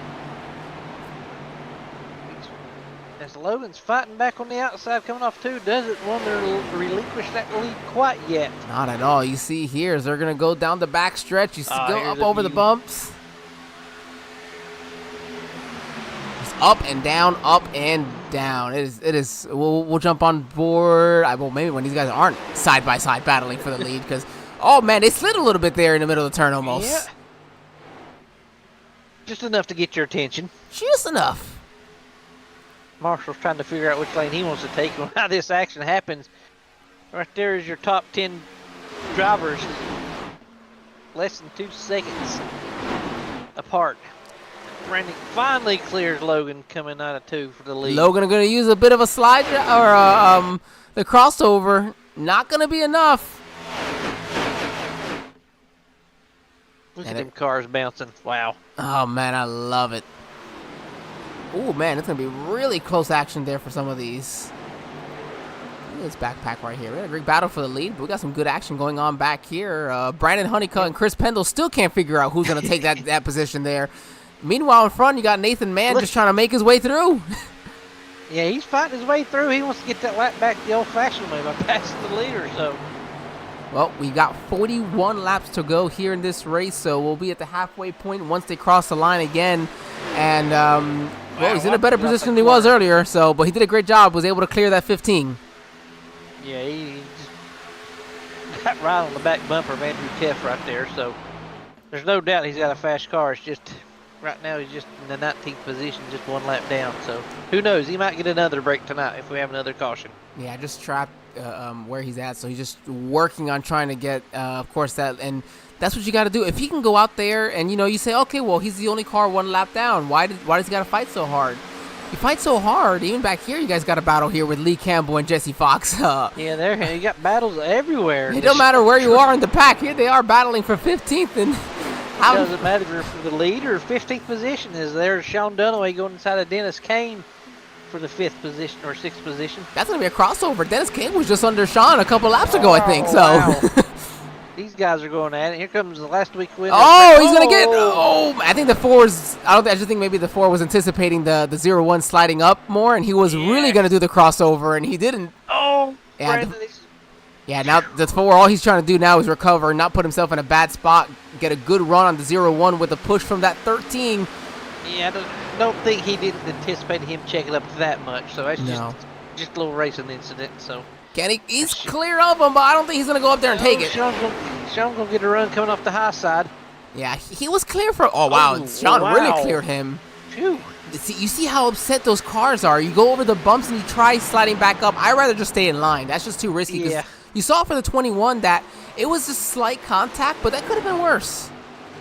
As Logan's fighting back on the outside coming off 2, doesn't want to relinquish that lead quite yet. Not at all. You see here as they're going to go down the back stretch. You see go up over the bumps. Just up and down, up and down. It is. We'll jump on board. Well, maybe when these guys aren't side by side battling for the lead because, oh man, they slid a little bit there in the middle of the turn almost. Yeah. Just enough to get your attention. Just enough. Marshall's trying to figure out which lane he wants to take and how this action happens. Right there is your top 10 drivers. Less than 2 seconds apart. Brandon finally clears Logan coming out of 2 for the lead. Logan going to use a bit of a slide or the crossover. Not going to be enough. Look at them cars bouncing. Wow. Oh, man, I love it. Oh, man, it's going to be really close action there for some of these. Look at this backpack right here. We had a great battle for the lead, but we got some good action going on back here. Brandon Honeycutt and Chris Pendle still can't figure out who's going to take that position there. Meanwhile, in front, you got Nathan Mann just trying to make his way through. Yeah, he's fighting his way through. He wants to get that lap back the old-fashioned way by passing the leader, so... Well, we got 41 laps to go here in this race, so we'll be at the halfway point once they cross the line again. And, well, he's in a better position than he was earlier, but he did a great job, was able to clear that 15. Yeah, he just got right on the back bumper of Andrew Keff right there, so there's no doubt he's got a fast car. It's just, right now he's just in the 19th position, just 1 lap down, so who knows, he might get another break tonight if we have another caution. Yeah, just trapped where he's at, so he's just working on trying to get, of course, that, and that's what you got to do. If he can go out there and, you say, okay, well, he's the only car 1 lap down. Why does he got to fight so hard? You fight so hard, even back here, you guys got a battle here with Lee Campbell and Jesse Fox. Yeah, you got battles everywhere. It don't matter where you are in the pack. Here they are battling for 15th. And it doesn't matter for the lead or 15th position. Is there Sean Dunaway going inside of Dennis Kane for the 5th position or 6th position? That's going to be a crossover. Dennis Kane was just under Sean a couple laps ago, I think. So. Wow. These guys are going at it. Here comes the last week winner. Oh, he's going to get... Oh, I think the 4 is... I just think maybe the 4 was anticipating the 0-1 sliding up more, and he was really going to do the crossover, and he didn't. Oh, yeah, now the 4, all he's trying to do now is recover, not put himself in a bad spot, get a good run on the 0-1 with a push from that 13. Yeah, I don't think he didn't anticipate him checking up that much, so that's just a little racing incident, so... He's clear of him, but I don't think he's going to go up there and take it. Sean's going to get a run coming off the high side. Yeah, he was clear for... Oh, wow. Sean really cleared him. Phew. You see how upset those cars are. You go over the bumps and you try sliding back up. I'd rather just stay in line. That's just too risky. Yeah. You saw for the 21 that it was just slight contact, but that could have been worse.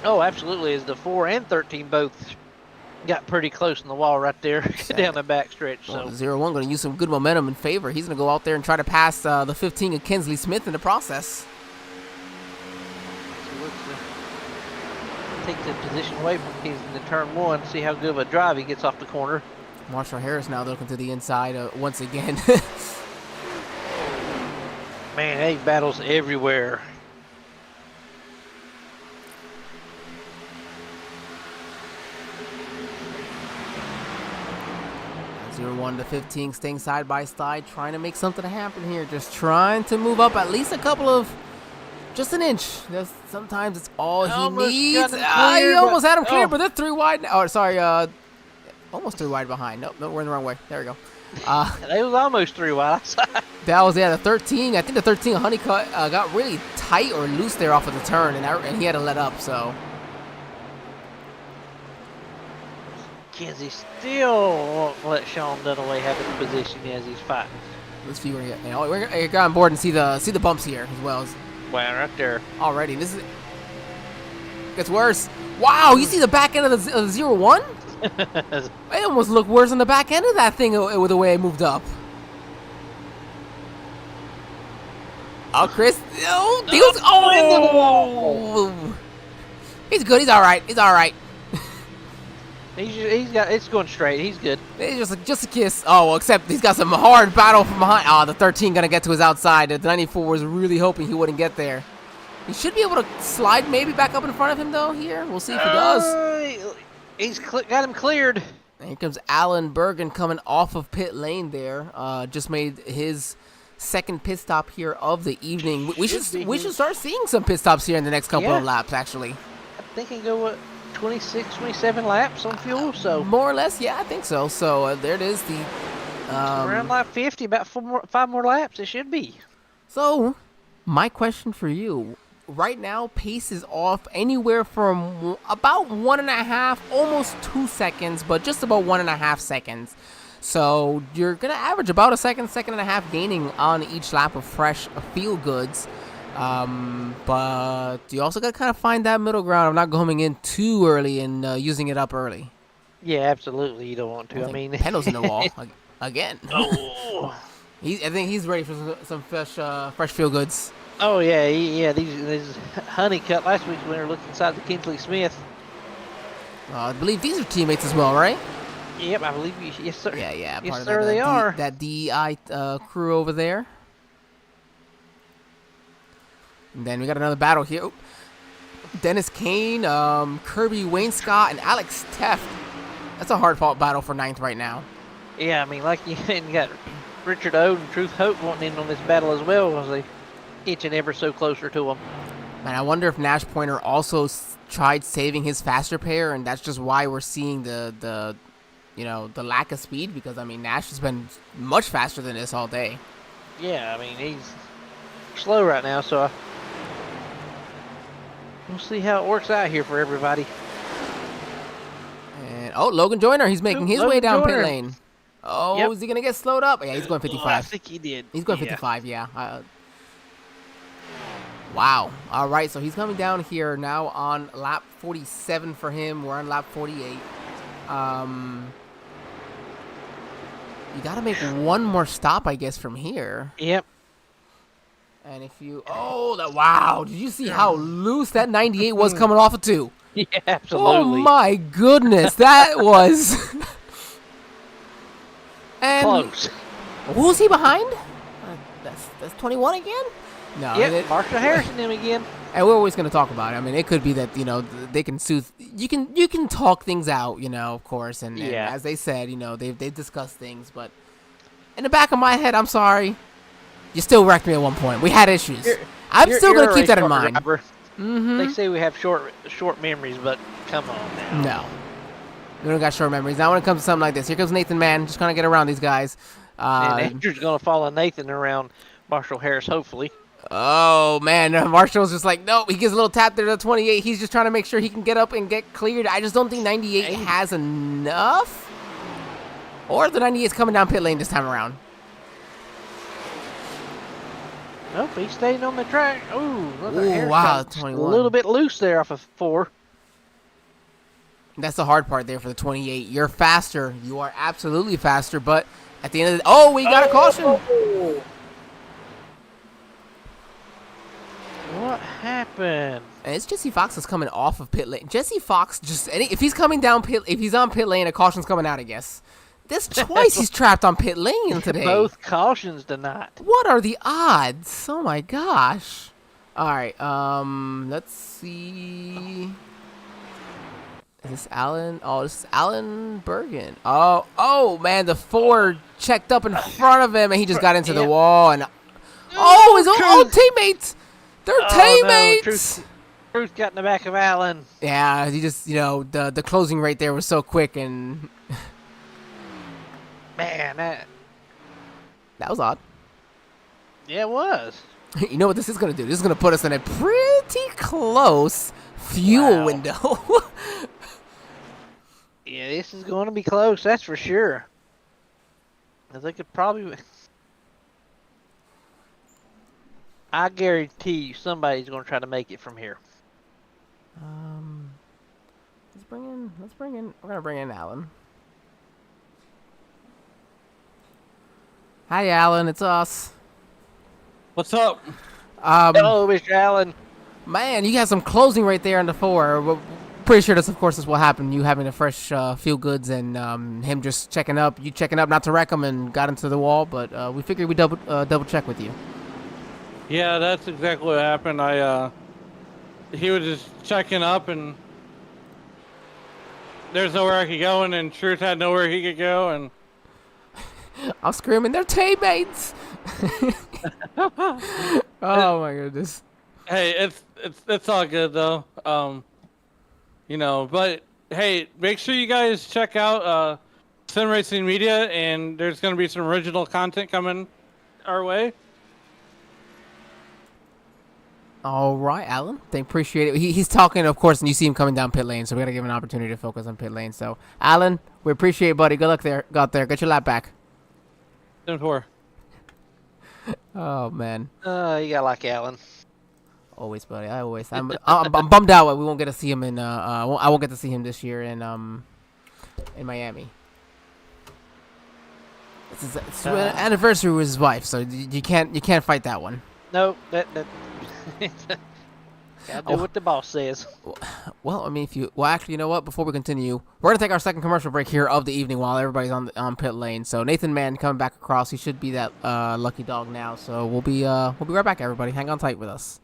Oh, absolutely. As the 4 and 13 both got pretty close in the wall right there down the back stretch. Well, so 0-1 going to use some good momentum in favor. He's going to go out there and try to pass the 15 of Kinsley Smith in the process. So let's take the position away from Kinsley in the turn 1, see how good of a drive he gets off the corner. Marshall Harris now looking to the inside once again. Man, hey, battles everywhere. 0-1 to 15, staying side by side, trying to make something happen here. Just trying to move up at least a couple of, just an inch. Sometimes it's all he needs. He almost had him clear, but they're 3 wide. Oh, sorry, almost 3 wide behind. Nope, we're in the wrong way. There we go. They was almost 3 wide. That was, the 13. I think the 13 Honeycutt got really tight or loose there off of the turn, and he had to let up, so. Kenzie still won't let Sean Dunaway have the position as he's fighting. Let's see where we're gonna get on board and see the bumps here as well. Wow, right there. Already, this is gets worse. Wow, you see the back end of the 0-1? It almost looked worse than the back end of that thing with the way it moved up. Oh, Chris! He's good. He's all right. He's all right. He's got it's going straight. He's good. It's just a kiss. Oh, well, except he's got some hard battle from behind. Oh, the 13 gonna get to his outside. The 94 was really hoping he wouldn't get there. He should be able to slide maybe back up in front of him though. Here, we'll see if he does. He's got him cleared. And here comes Alan Bergen coming off of pit lane there. Just made his second pit stop here of the evening. We should start seeing some pit stops here in the next couple of laps. Actually, I think he can go 26, 27 laps on fuel, so more or less, yeah, I think so. So there it is, around lap 50, about 5 more laps. It should be. So, my question for you: right now, pace is off anywhere from about 1.5, almost 2 seconds, but just about 1.5 seconds. So you're gonna average about a second and a half gaining on each lap of fresh feel goods. But you also got to kind of find that middle ground of not going in too early and using it up early. Yeah, absolutely. You don't want to. I mean, Pendo's in the wall again. Oh. I think he's ready for some fresh feel goods. Oh yeah, these Honeycutt last week's winner looked inside the Kinsley Smith. I believe these are teammates as well, right? Yep, I believe you. Yes, sir. Yeah. Yes, part sir. Of They are that DEI crew over there. And then we got another battle here. Oh. Dennis Kane, Kirby Wainscott, and Alex Teff. That's a hard-fought battle for 9th right now. Yeah, I mean, like you got Richard Ode and Truth Hope wanting in on this battle as well, because they itching ever so closer to them. Man, I wonder if Nash Pointer also tried saving his faster pair, and that's just why we're seeing the lack of speed. Because I mean, Nash has been much faster than this all day. Yeah, I mean he's slow right now, so we'll see how it works out here for everybody. And Logan Joyner, he's making his way down pit lane. Oh, yep. Is he gonna get slowed up? Yeah, he's going 55. I think he did. He's going 55. Yeah. Wow. All right, so he's coming down here now on lap 47 for him. We're on lap 48. You got to make one more stop, I guess, from here. Yep. And if you... wow. Did you see how loose that 98 was coming off of 2? Yeah, absolutely. Oh, my goodness. That was... And close. Who's he behind? That's 21 again? No. Yep, Marshall Harrison him again. And we're always going to talk about it. I mean, it could be that, they can soothe. You can talk things out, of course. And as they said, they've discussed things. But in the back of my head, I'm sorry. You still wrecked me at one point. We had issues. I'm still going to keep that in mind. They say we have short memories, but come on now. No. We don't got short memories. Now when it comes to something like this, here comes Nathan Mann. Just trying to get around these guys. And Andrew's going to follow Nathan around Marshall Harris, hopefully. Oh, man. Marshall's just like, nope. He gives a little tap there to 28. He's just trying to make sure he can get up and get cleared. I just don't think 98 has enough. Or the 98's coming down pit lane this time around. Nope, he's staying on the track. Ooh, wow, 21. A little bit loose there off of 4. That's the hard part there for the 28. You're faster. You are absolutely faster, but at the end of the... Oh, we got a caution. What happened? And it's Jesse Fox that's coming off of pit lane. Jesse Fox if he's coming down if he's on pit lane, a caution's coming out, I guess. This twice he's trapped on pit lane today. Both cautions tonight. What are the odds? Oh my gosh. All right, let's see. Is this Alan? Oh, this is Alan Bergen. Oh man, the 4 checked up in front of him and he just got into the wall and his own teammates. They're teammates. No, Truth got in the back of Alan. Yeah, he just, the closing rate there was so quick and man, that was odd. Yeah, it was. You know what this is going to do? This is going to put us in a pretty close fuel window. Yeah, this is going to be close, that's for sure. I think it probably... I guarantee you somebody's going to try to make it from here. We're going to bring in Alan. Hi, Alan, it's us. What's up? Hello, Mr. Allen. Man, you got some closing right there on the 4. We're pretty sure of course, is what happened. You having a fresh fuel goods and him just checking up, you checking up not to wreck him and got into the wall. But we figured we'd double check with you. Yeah, that's exactly what happened. He was just checking up and there's nowhere I could go, and then Truth had nowhere he could go, and I'm screaming, they're teammates. Oh my goodness. Hey, it's all good though. But hey, make sure you guys check out Sim Racing Media, and there's gonna be some original content coming our way. All right, Alan. Appreciate it. He's talking, of course, and you see him coming down pit lane, so we got to give him an opportunity to focus on pit lane. So, Alan, we appreciate it, buddy. Good luck there. Got there. Get your lap back. 10-4. Oh, man. You got lucky, Alan. Always, buddy. I'm bummed out. We won't get to see him I won't get to see him this year in Miami. It's an anniversary with his wife, so you can't fight that one. No, that gotta do what the boss says. Well, I mean, actually, you know what? Before we continue, we're gonna take our second commercial break here of the evening while everybody's on pit lane. So Nathan Mann coming back across. He should be that lucky dog now. So we'll be right back, everybody. Hang on tight with us.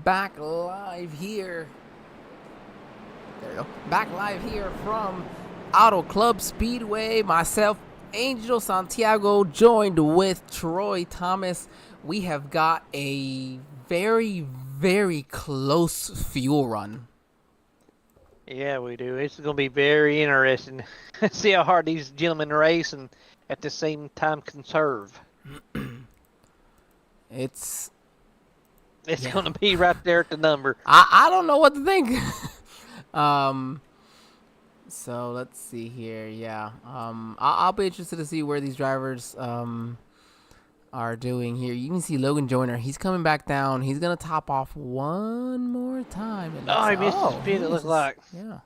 Back live here. we go. Back live here from Auto Club Speedway. Myself, Angel Santiago, joined with Troy Thomas. We have got a very, very close fuel run. Yeah, we do. It's going to be very interesting. See how hard these gentlemen race and at the same time conserve. It's going to be right there at the number. I don't know what to think. So let's see here. Yeah. I'll be interested to see where these drivers are doing here. You can see Logan Joyner. He's coming back down. He's gonna top off one more time. Oh, he missed his speed. It looked like. Yeah.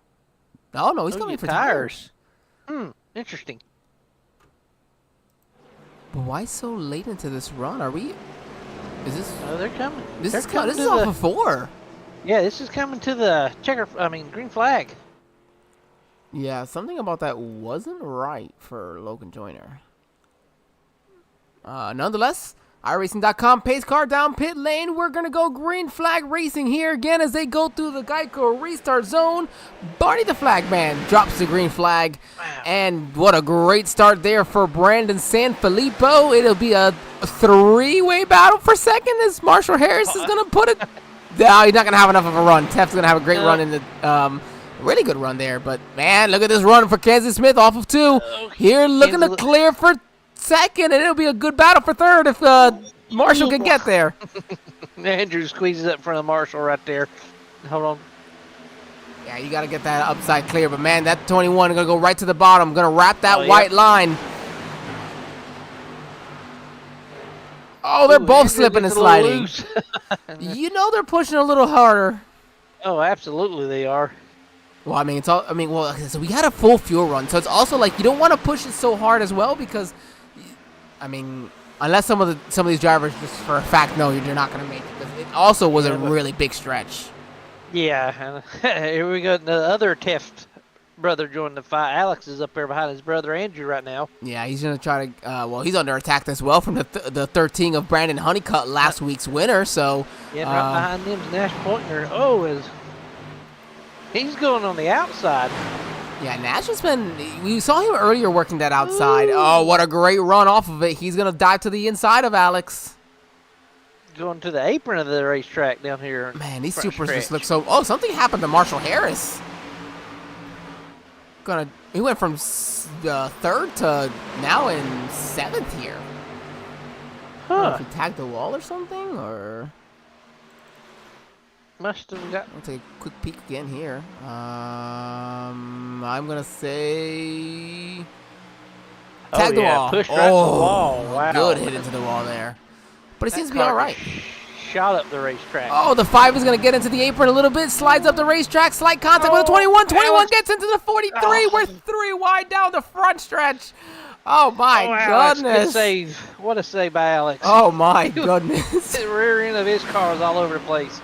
Oh no, he's coming for tires. Interesting. But why so late into this run? Are we? Is this? Oh, they're coming. This is off of 4. Yeah, this is coming to the green flag. Yeah, something about that wasn't right for Logan Joyner. Nonetheless, iRacing.com, pace car down pit lane. We're going to go green flag racing here again as they go through the Geico restart zone. Barney the flag man drops the green flag. Wow. And what a great start there for Brandon Sanfilippo. It'll be a 3-way battle for second as Marshall Harris is going to put it. No, he's not going to have enough of a run. Tef's going to have a great run in the really good run there. But, man, look at this run for Kenzie Smith off of 2. Here looking to clear for second, and it'll be a good battle for third if Marshall can get there. Andrew squeezes up in front of Marshall right there. Hold on. Yeah, you got to get that upside clear. But, man, that 21 is going to go right to the bottom. Going to wrap that white line. Oh, they're both slipping and sliding. You know they're pushing a little harder. Oh, absolutely they are. Well, I mean, it's all. I mean, well, so we had a full fuel run, so it's also like you don't want to push it so hard as well because, I mean, unless some of these drivers just for a fact know you're not going to make it. Because it also was a really big stretch. Yeah, here we go. The other Teft brother joined the fight. Alex is up there behind his brother Andrew right now. Yeah, he's going to try to. Well, he's under attack as well from the 13 of Brandon Honeycutt, last week's winner. So yeah, right behind him is Nash Pointner. He's going on the outside. Yeah, Nash has been. We saw him earlier working that outside. Ooh. Oh, what a great run off of it. He's going to dive to the inside of Alex. Going to the apron of the racetrack down here. Man, these supers just look so. Oh, something happened to Marshall Harris. He went from 3rd to now in 7th here. Huh? If he tagged the wall or something, or. Must have got. I'll take a quick peek again here. I'm gonna say tag the wall. Pushed right to the wall. Wow. Good hit into the wall there. But it seems to be all right. Shot up the racetrack. Oh, the 5 is gonna get into the apron a little bit. Slides up the racetrack. Slight contact with the 21. 21 gets into the 43. We're 3 wide down the front stretch. Oh my goodness! Good save. What a save by Alex. Oh my goodness! The rear end of his car is all over the place.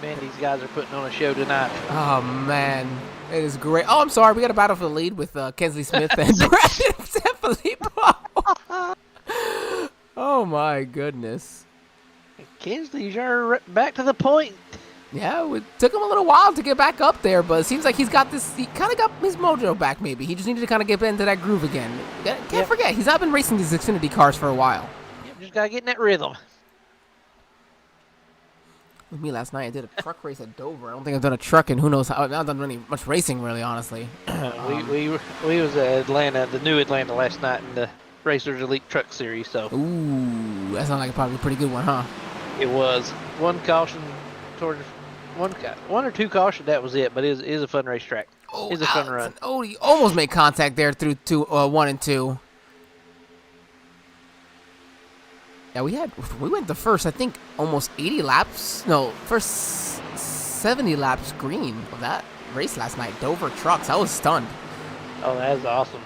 Man, these guys are putting on a show tonight. Oh, man. It is great. Oh, I'm sorry. We got a battle for the lead with Kensley Smith and Brandon Sanfilippo. Oh, my goodness. Kensley's back to the point. Yeah, it took him a little while to get back up there, but it seems like he's got this. He kind of got his mojo back, maybe. He just needed to kind of get into that groove again. Can't forget, he's not been racing these Xfinity cars for a while. Yep, just got to get in that rhythm. With me last night, I did a truck race at Dover. I don't think I've done a truck in who knows how. I've not done really much racing, really, honestly. We was at Atlanta, the new Atlanta last night in the Racers Elite Truck Series. So. Ooh, that sounds like probably a pretty good one, huh? It was. One caution towards one or two caution. That was it. But it is a fun racetrack. Oh, it's a fun run. Oh, he almost made contact there through 1 and 2. Yeah, we went the first, I think, almost 80 laps. No, first 70 laps green of that race last night. Dover trucks. I was stunned. Oh, that's awesome.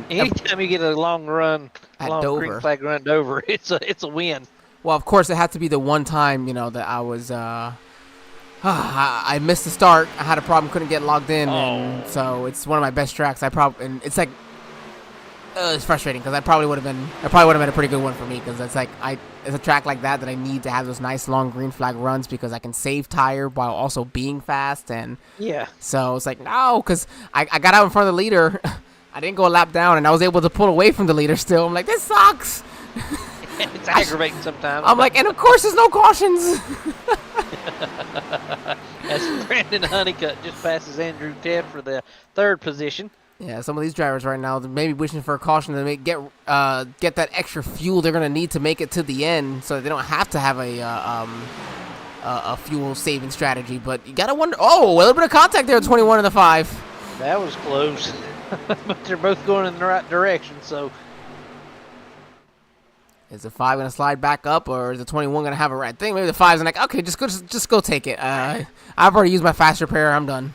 Anytime you get a long run, green flag run at Dover, it's a win. Well, of course, it had to be the one time, that I was, I missed the start. I had a problem, couldn't get logged in, and so it's one of my best tracks. And it's like, It's frustrating because it probably would have been a pretty good one for me because it's like it's a track like that I need to have those nice long green flag runs because I can save tire while also being fast, and Yeah. so it's like no, because I got out in front of the leader, I didn't go a lap down, and I was able to pull away from the leader still. I'm like, this sucks. It's aggravating sometimes. I'm like, and of course there's no cautions. As Brandon Honeycutt just passes Andrew Ted for the 3rd position. Yeah, some of these drivers right now, they're maybe wishing for a caution to get that extra fuel they're gonna need to make it to the end, so they don't have to have a fuel saving strategy. But you gotta wonder. Oh, a little bit of contact there, 21 in the 5. That was close, but they're both going in the right direction. So is the 5 gonna slide back up, or is the 21 gonna have a right thing? Maybe the 5's like, okay, just go take it. I've already used my fast repair. I'm done.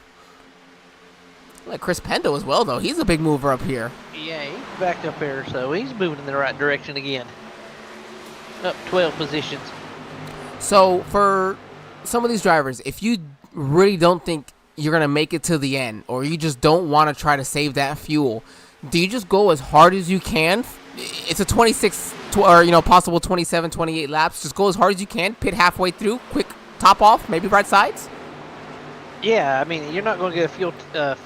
Like Chris Pendo as well, though. He's a big mover up here. yeah, he's back up there, so he's moving in the right direction again. Up 12 positions. So for some of these drivers, if you really don't think you're gonna make it to the end, or you just don't want to try to save that fuel, do you just go as hard as you can? It's a 26 or possible 27, 28 laps. Just go as hard as you can. Pit halfway through. Quick top off. Maybe right sides. Yeah, I mean, you're not going to get a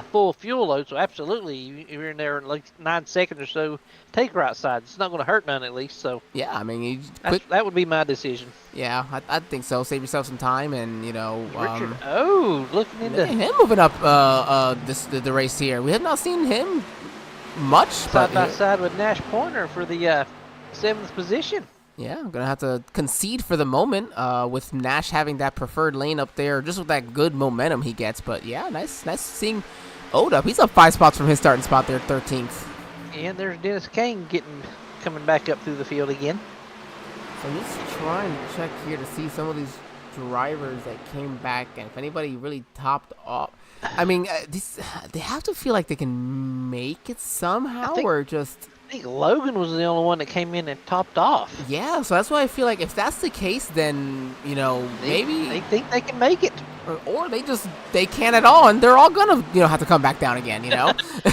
full fuel load, so absolutely, if you're in there in like 9 seconds or so, take right side. It's not going to hurt none at least. So yeah, I mean, that would be my decision. Yeah, I think so. Save yourself some time, and Richard, looking into him moving up the race here. We have not seen him much side by side with Nash Pointer for the 7th position. Yeah, I'm gonna have to concede for the moment with Nash having that preferred lane up there, just with that good momentum he gets. But yeah, nice seeing Oda. He's up 5 spots from his starting spot there, 13th. And there's Dennis Kane coming back up through the field again. So I'm just trying to check here to see some of these drivers that came back and if anybody really topped off. I mean, they have to feel like they can make it somehow, or just. I think Logan was the only one that came in and topped off. Yeah, so that's why I feel like if that's the case, then maybe they think they can make it, or they can't at all, and they're all gonna have to come back down again.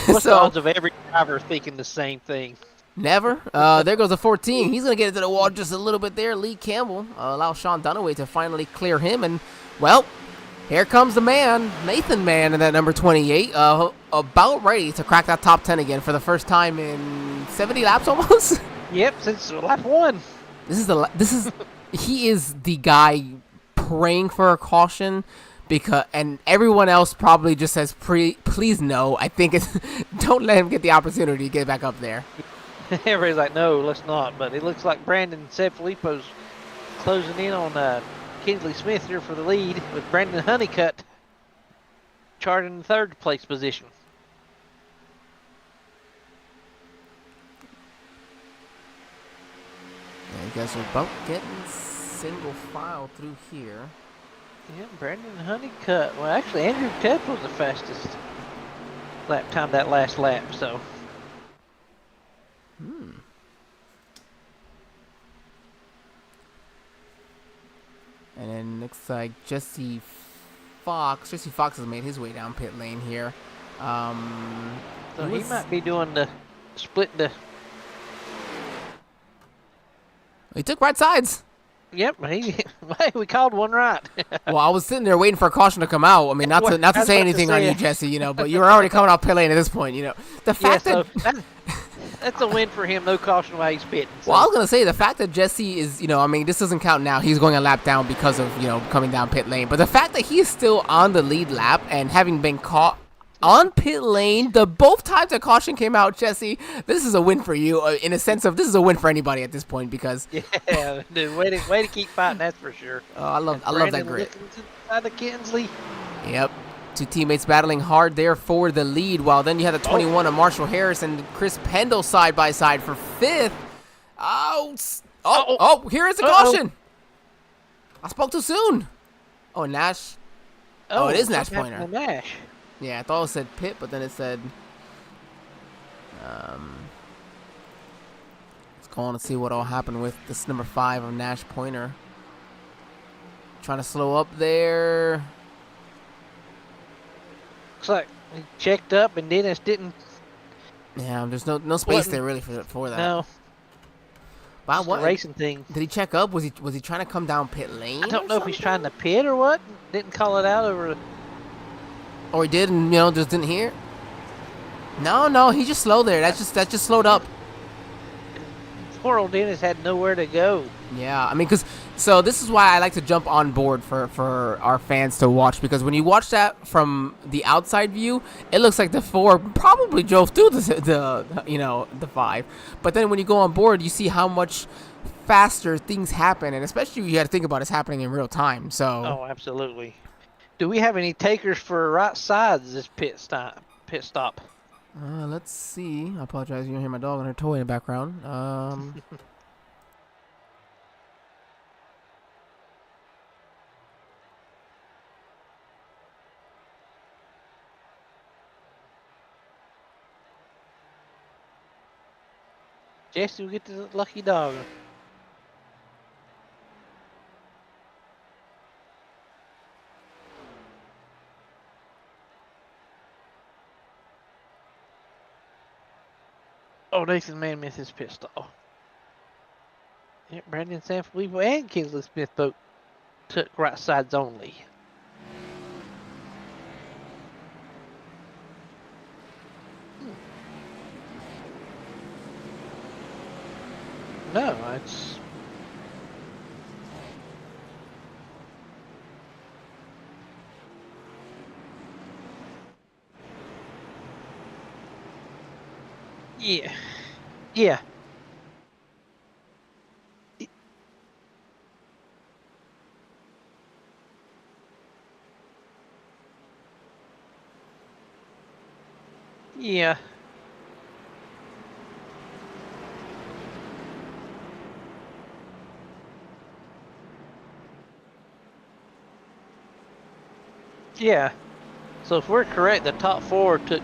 What's the odds of every driver thinking the same thing? Never. There goes a 14. He's gonna get into the wall just a little bit there. Lee Campbell allow Sean Dunaway to finally clear him, and well. Here comes the man, Nathan Mann, in that number 28, about ready to crack that top 10 again for the first time in 70 laps almost. Yep, since lap 1. He is the guy praying for a caution and everyone else probably just says, please no. I think don't let him get the opportunity to get back up there. Everybody's like, no, let's not. But it looks like Brandon Sanfilippo's closing in on Kinsley Smith here for the lead, with Brandon Honeycutt charting the 3rd place position. Yeah, you guys are both getting single file through here. Yeah, Brandon Honeycutt. Well, actually, Andrew Ted was the fastest lap time that last lap, so. And then looks like Jesse Fox has made his way down pit lane here. So he might be doing the split. He took right sides. Yep, we called one right. Well, I was sitting there waiting for a caution to come out. I mean, not to say anything on you, Jesse, but you were already coming out pit lane at this point, The fact that's a win for him. No caution while he's pitting. So. Well, I was gonna say the fact that Jesse is, I mean, this doesn't count now. He's going a lap down because of coming down pit lane. But the fact that he is still on the lead lap and having been caught on pit lane, both times that caution came out, Jesse, this is a win for you. In a sense of this is a win for anybody at this point because. Yeah, dude, way to keep fighting. That's for sure. Oh, I love that grit. Inside the Kinsley. Yep. 2 teammates battling hard there for the lead, while then you had the 21 of Marshall Harris and Chris Pendle side by side for 5th. Here is the caution. I spoke too soon. Oh, Nash. Oh, it is Nash Pointer. Nash. Yeah, I thought it said pit, but then it said. Let's go on and see what all happened with this number 5 of Nash Pointer. Trying to slow up there. Looks like he checked up and Dennis didn't Yeah, there's no space there really for that. No. Wow, Just what a racing thing. did he check up? Was he trying to come down pit lane? I don't know if he's trying to pit or what. Didn't call it out over. Or he did, and just didn't hear. No, he just slowed there. That just slowed up. Poor old Dennis had nowhere to go. Yeah, I mean, so this is why I like to jump on board for our fans to watch, because when you watch that from the outside view, it looks like the 4 probably drove through the 5. But then when you go on board, you see how much faster things happen, and especially you got to think about it's happening in real time. So. Oh, absolutely. Do we have any takers for right sides this pit stop? Let's see. I apologize. You don't hear my dog and her toy in the background. Jesse will get the lucky dog. Oh, Nathan Mann missed his pit stop. Yeah, Brandon Sanfilippo and Kingsley Smith both took right sides only. No, it's... Yeah. Yeah. Yeah. Yeah. So if we're correct, the top 4 took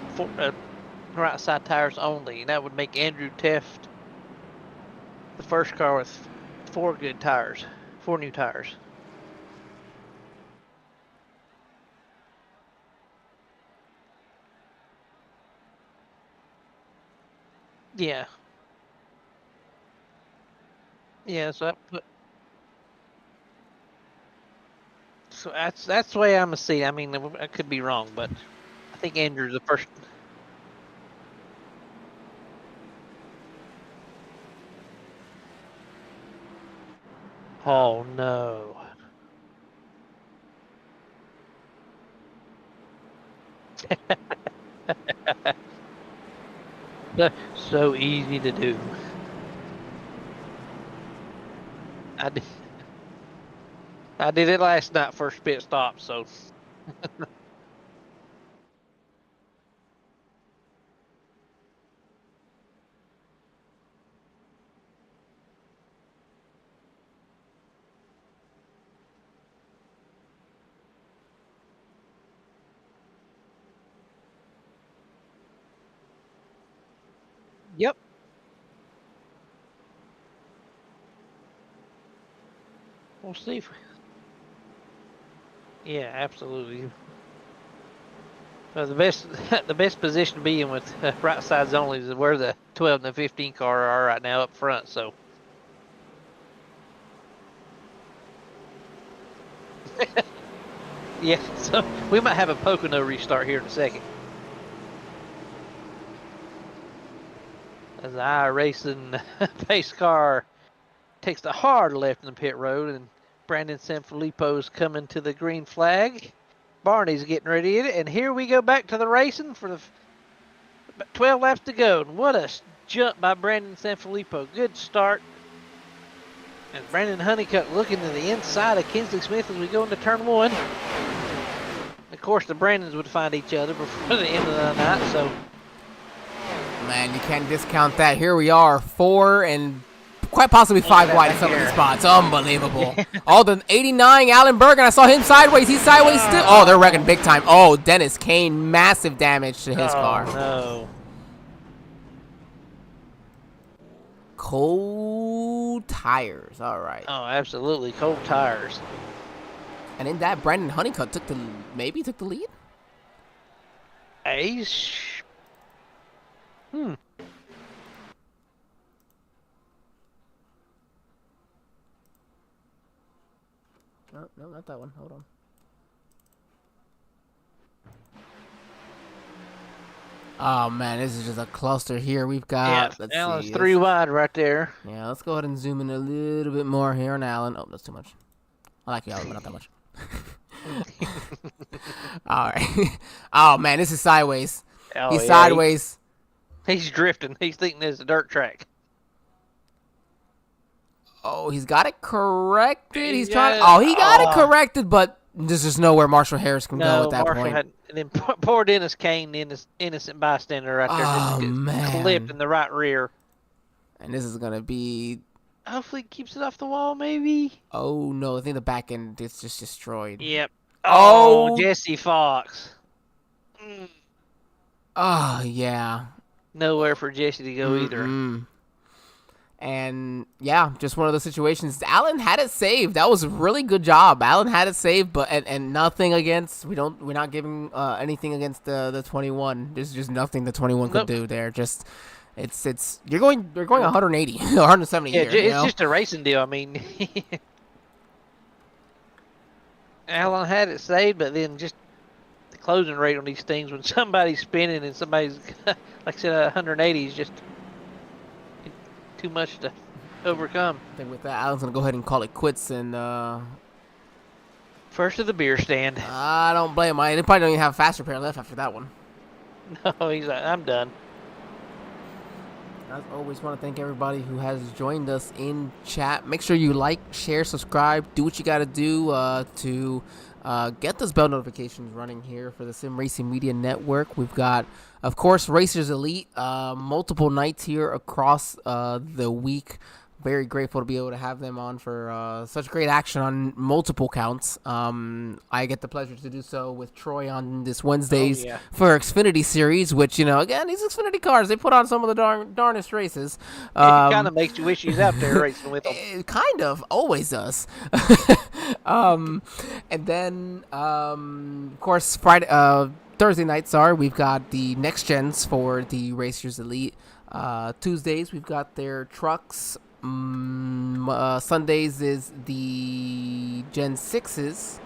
right side tires only, and that would make Andrew Teft the first car with 4 good tires, 4 new tires. Yeah. Yeah, so that's the way I'm gonna see it. I mean, I could be wrong, but I think Andrew's the first. Oh no. That's so easy to do. I did it last night, first pit stop, so. Yep. We'll see. Yeah, absolutely. The best position to be in with right sides only is where the 12 and the 15 car are right now up front. So. Yeah, so we might have a Pocono restart here in a second. As the iRacing pace car takes the hard left in the pit road, and Brandon Sanfilippo's coming to the green flag. Barney's getting ready in it, and here we go back to the racing for the 12 laps to go. And what a jump by Brandon Sanfilippo. Good start. And Brandon Honeycutt looking to the inside of Kingsley Smith as we go into turn 1. Of course, the Brandons would find each other before the end of the night, so. Man, you can't discount that. Here we are, 4 and quite possibly 5 wide in some of these spots. Unbelievable. Oh, the 89 Alan Bergen. I saw him sideways. He's sideways still. Oh, they're wrecking big time. Oh, Dennis Kane, massive damage to his car. No. Cold tires. All right. Oh, absolutely. Cold tires. And in that, Brandon Honeycutt took the lead? Hmm. No, not that one. Hold on. Oh man, this is just a cluster here. We've got. Yeah, Let's Alan's see. 3 wide right there. Yeah, let's go ahead and zoom in a little bit more here on Alan. Oh, that's too much. I like you, Alan, but not that much. All right. Oh man, this is sideways. Oh, He's yeah, sideways. He's drifting. He's thinking it's a dirt track. Oh, he's got it corrected. He's Yeah. trying. Oh, he got it corrected, but there's just nowhere Marshall Harris can go No, at that Marshall point. had, and then poor Dennis Kane, the innocent bystander right there, Oh, just man. clipped in the right rear. And this is gonna be. Hopefully, it keeps it off the wall, maybe. Oh no, I think the back end is just destroyed. Yep. Oh. Oh, Jesse Fox. Mm, Oh yeah. nowhere for Jesse to go either. Mm-mm. And yeah, just one of those situations. Allen had it saved. That was a really good job. Allen had it saved, but and nothing against. We're not giving anything against the 21. There's just nothing the 21 could do there. Just it's you're going 180, 170 Yeah, here. it's just a racing deal. I mean, Allen had it saved, but then just the closing rate on these things when somebody's spinning and somebody's like I said, 180 is just too much to overcome. I think with that, Allen's gonna go ahead and call it quits. And First of the beer stand. I don't blame him. They probably don't even have a faster pair left after that one. No, he's like, I'm done. As always, want to thank everybody who has joined us in chat. Make sure you like, share, subscribe, do what you got to do to get those bell notifications running here for the Sim Racing Media Network. We've got, of course, Racers Elite, multiple nights here across the week. Very grateful to be able to have them on for such great action on multiple counts. I get the pleasure to do so with Troy on this Wednesdays for Xfinity series, which, again, these Xfinity cars, they put on some of the darnest races. It kind of makes you wish he's out there racing with them. It kind of always does. And then, of course, Thursday nights we've got the next gens for the Racers Elite. Tuesdays, we've got their trucks. Sundays is the Gen 6s.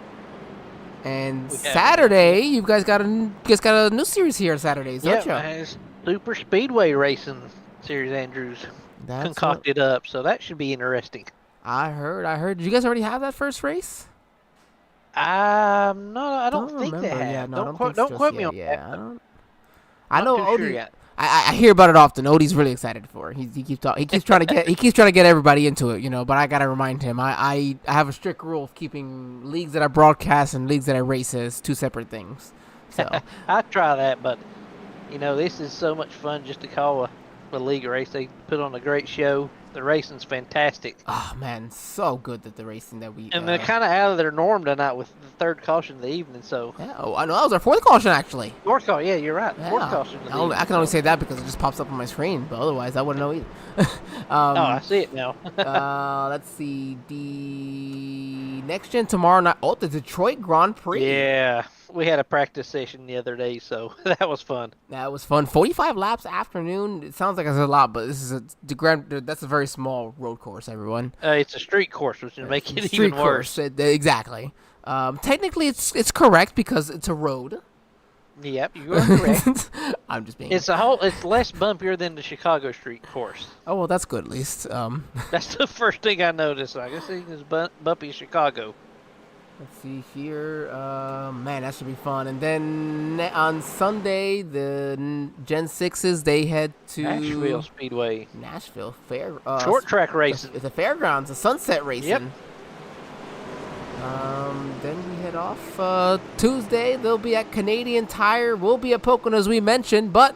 And Saturday, you guys got a new series here on Saturdays, don't you? Yeah, Super Speedway Racing Series Andrews concocted up, so that should be interesting. I heard. Did you guys already have that first race? No, I don't think they have. Yeah, no, don't quote me on that. I know Not too Odie. sure yet. I hear about it often. Odie's really excited for it. He keeps trying to get everybody into it, But I gotta remind him. I have a strict rule of keeping leagues that I broadcast and leagues that I race as two separate things. So I try that, but this is so much fun just to call a league race. They put on a great show. The racing's fantastic. Oh man, so good that the racing that we and they're kind of out of their norm tonight with the third caution of the evening. So yeah, I know that was our fourth caution actually. Fourth caution, yeah, you're right. Yeah. Fourth caution. I can only say that because it just pops up on my screen, but otherwise I wouldn't know either. I see it now. Let's see the next gen tomorrow night. Oh, the Detroit Grand Prix. Yeah, we had a practice session the other day, so that was fun. That was fun. 45 laps afternoon. It sounds like it's a lot, but this is that's a very small road course, everyone. It's a street course, which would make it Street even worse. Course, exactly. Technically, it's correct because it's a road. Yep, you are correct. I'm just being. It's less bumpier than the Chicago street course. Oh well, that's good at least. That's the first thing I noticed. I guess it's bumpy as Chicago. Let's see here. Man, that should be fun. And then on Sunday, the Gen 6s, they head to Nashville Speedway. Nashville Fair. Short track racing. It's a fairgrounds, a sunset racing. Yep. Then we head off Tuesday. They'll be at Canadian Tire. We'll be at Pocono as we mentioned, but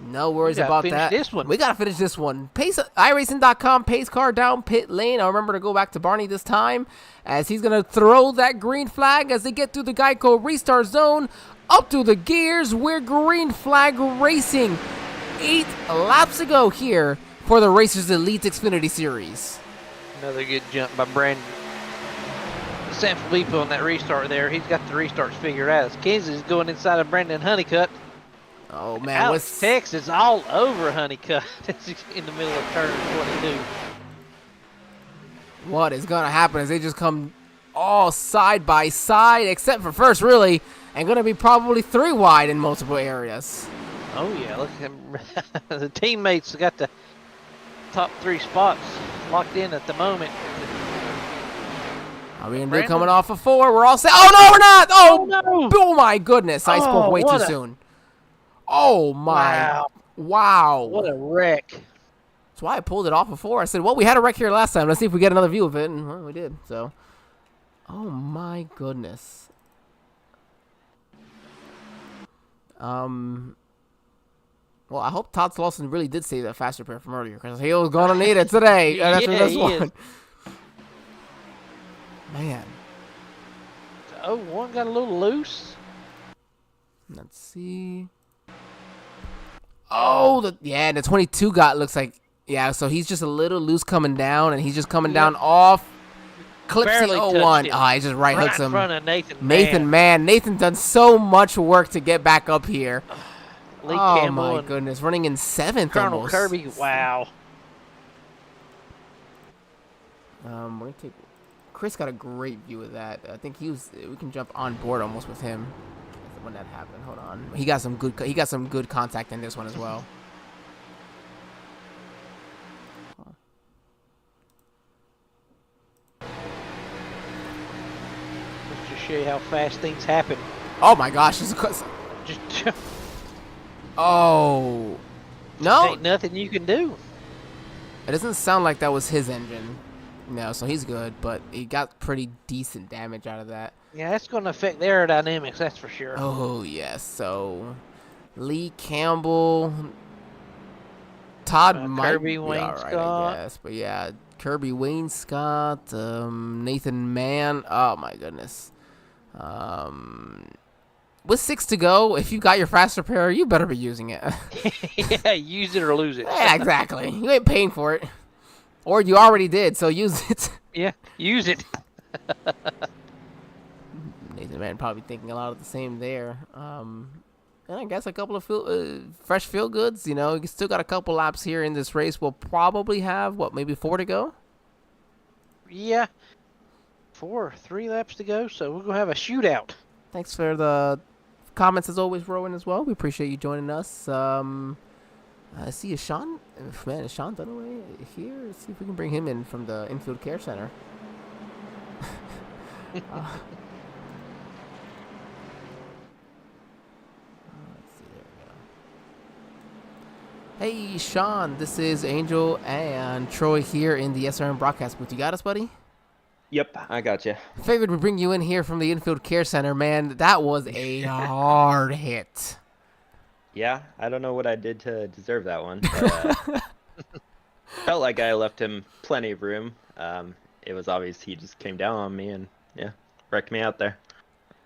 no worries about that. We gotta finish this one. iRacing.com, pace car down pit lane. I'll remember to go back to Barney this time as he's gonna throw that green flag as they get through the Geico restart zone. Up through the gears. We're green flag racing. 8 laps ago here for the Racers Elite Xfinity Series. Another good jump by Brandon Sanfilippo on that restart there. He's got the restarts figured out. As Kansas is going inside of Brandon Honeycutt. Oh man, Alex Texas all over Honeycutt in the middle of turn 22. What is gonna happen is they just come all side by side, except for first, really, and gonna be probably 3 wide in multiple areas. Oh yeah, look at him. The teammates got the top 3 spots locked in at the moment. I mean, they're coming off of 4. We're all set. Oh no, we're not. Oh no! Oh my goodness! I spoke way too soon. Oh my! Wow! What a wreck! That's why I pulled it off before. I said, "Well, we had a wreck here last time. Let's see if we get another view of it." And well, we did. So, oh my goodness. Well, I hope Todd Slauson really did save that faster pair from earlier because he was going to need it today after this one. Man. Oh, one got a little loose. Let's see. Oh, the 22 looks like, yeah, so he's just a little loose coming down, and he's just coming down off. Clips the 01. Oh, he just right hooks him. In front of Nathan Mann. Nathan done so much work to get back up here. Lee oh Campbell my goodness, running in 7th Colonel almost. Kirby, wow. We're gonna take. Chris got a great view of that. I think we can jump on board almost with him when that happened. Hold on. He got some good contact in this one as well. Let's just show you how fast things happen. Oh my gosh, oh. No. Ain't nothing you can do. It doesn't sound like that was his engine. No, so he's good, but he got pretty decent damage out of that. Yeah, that's going to affect the aerodynamics, that's for sure. Oh, yes. So, Lee Campbell, Todd might Kirby be Wayne all right, Scott. I guess. But yeah, Kirby Wayne Scott, Nathan Mann. Oh, my goodness. With 6 to go, if you got your faster pair, you better be using it. Yeah, use it or lose it. Yeah, exactly. You ain't paying for it. Or you already did, so use it. Yeah, use it. Nathan Mann probably thinking a lot of the same there. And I guess a couple of fresh feel goods. You know, you still got a couple laps here in this race. We'll probably have, maybe 4 to go? Yeah. 3 laps to go, so we're going to have a shootout. Thanks for the comments as always, Rowan, as well. We appreciate you joining us. I see, is Sean Dunaway here? Let's see if we can bring him in from the infield care center. Let's see, there we go. Hey, Sean, this is Angel and Troy here in the SRM broadcast booth. You got us, buddy? Yep, I got you. Figured we'd bring you in here from the infield care center, man. That was a hard hit. Yeah, I don't know what I did to deserve that one. But, felt like I left him plenty of room. It was obvious he just came down on me and, yeah, wrecked me out there.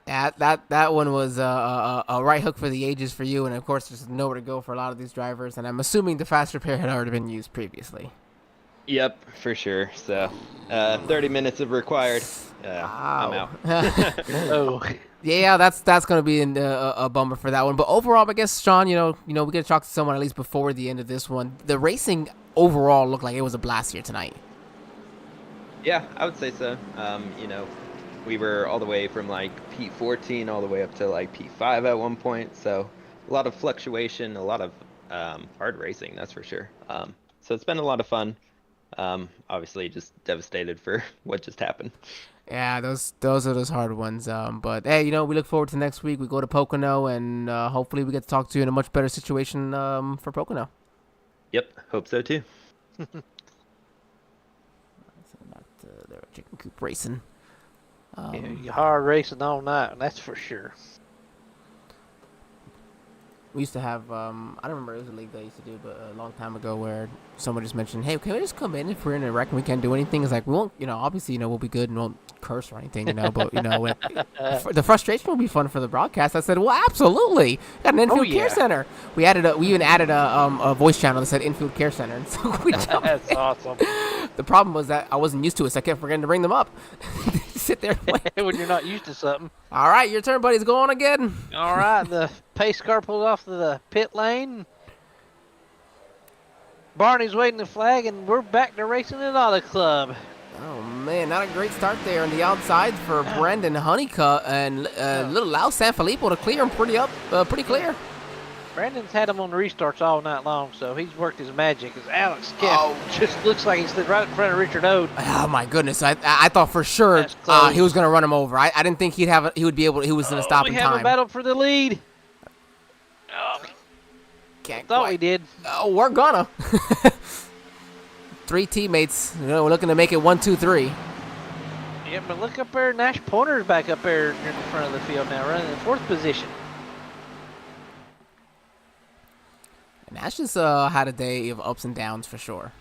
Yeah, that one was a right hook for the ages for you, and of course there's nowhere to go for a lot of these drivers, and I'm assuming the faster pair had already been used previously. Yep, for sure. So, 30 minutes of required. I'm out. Oh. Yeah, that's going to be a bummer for that one. But overall, I guess, Sean, we got to talk to someone at least before the end of this one. The racing overall looked like it was a blast here tonight. Yeah, I would say so. We were all the way from like P14 all the way up to like P5 at one point. So a lot of fluctuation, a lot of hard racing, that's for sure. So it's been a lot of fun. Obviously just devastated for what just happened. Yeah, those are those hard ones. But hey, we look forward to next week. We go to Pocono, and hopefully we get to talk to you in a much better situation for Pocono. Yep, hope so too. Back to their chicken coop racing. Yeah, hard racing all night, that's for sure. We used to have, I don't remember, it was a league that I used to do, but a long time ago where someone just mentioned, hey, can we just come in if we're in a wreck and we can't do anything? It's like, we won't, obviously, we'll be good and won't curse or anything, but, the frustration will be fun for the broadcast. I said, well, absolutely. Got an infield care center. We even added a voice channel that said infield care center. And so we jumped That's in. awesome. The problem was that I wasn't used to it, so I kept forgetting to bring them up. sit there and wait. when you're not used to something. All right, your turn, buddy. It's going again. All right, the pace car pulled off to the pit lane. Barney's waving the flag, and we're back to racing at Auto Club. Oh, man, not a great start there on the outside for Brandon Honeycutt and little Lau Sanfilippo to clear him pretty clear. Brandon's had him on the restarts all night long, so he's worked his magic. As Alex Keff just looks like he's right in front of Richard Ode. Oh, my goodness. I thought for sure he was going to run him over. I didn't think he would be able to, he was going to stop in time. We have a battle for the lead. Oh, thought we did. Oh, we're gonna. 3 teammates, we're looking to make it 1, 2, 3. Yeah, but look up there. Nash Pointer's back up there in the front of the field now, running in 4th position. Nash just had a day of ups and downs for sure.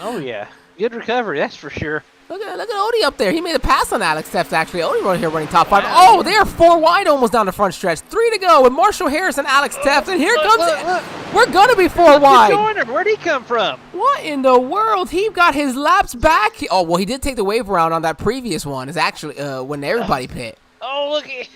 Oh, yeah. Good recovery, that's for sure. Look at Odie up there. He made a pass on Alex Teft, actually. Odie right here running top 5. Oh, they're 4 wide almost down the front stretch. 3 to go with Marshall Harris and Alex Teft. And here comes... We're going to be 4 wide. Joyner, where'd he come from? What in the world? He got his laps back. He did take the wave around on that previous one. Is actually when everybody pit. Oh, look at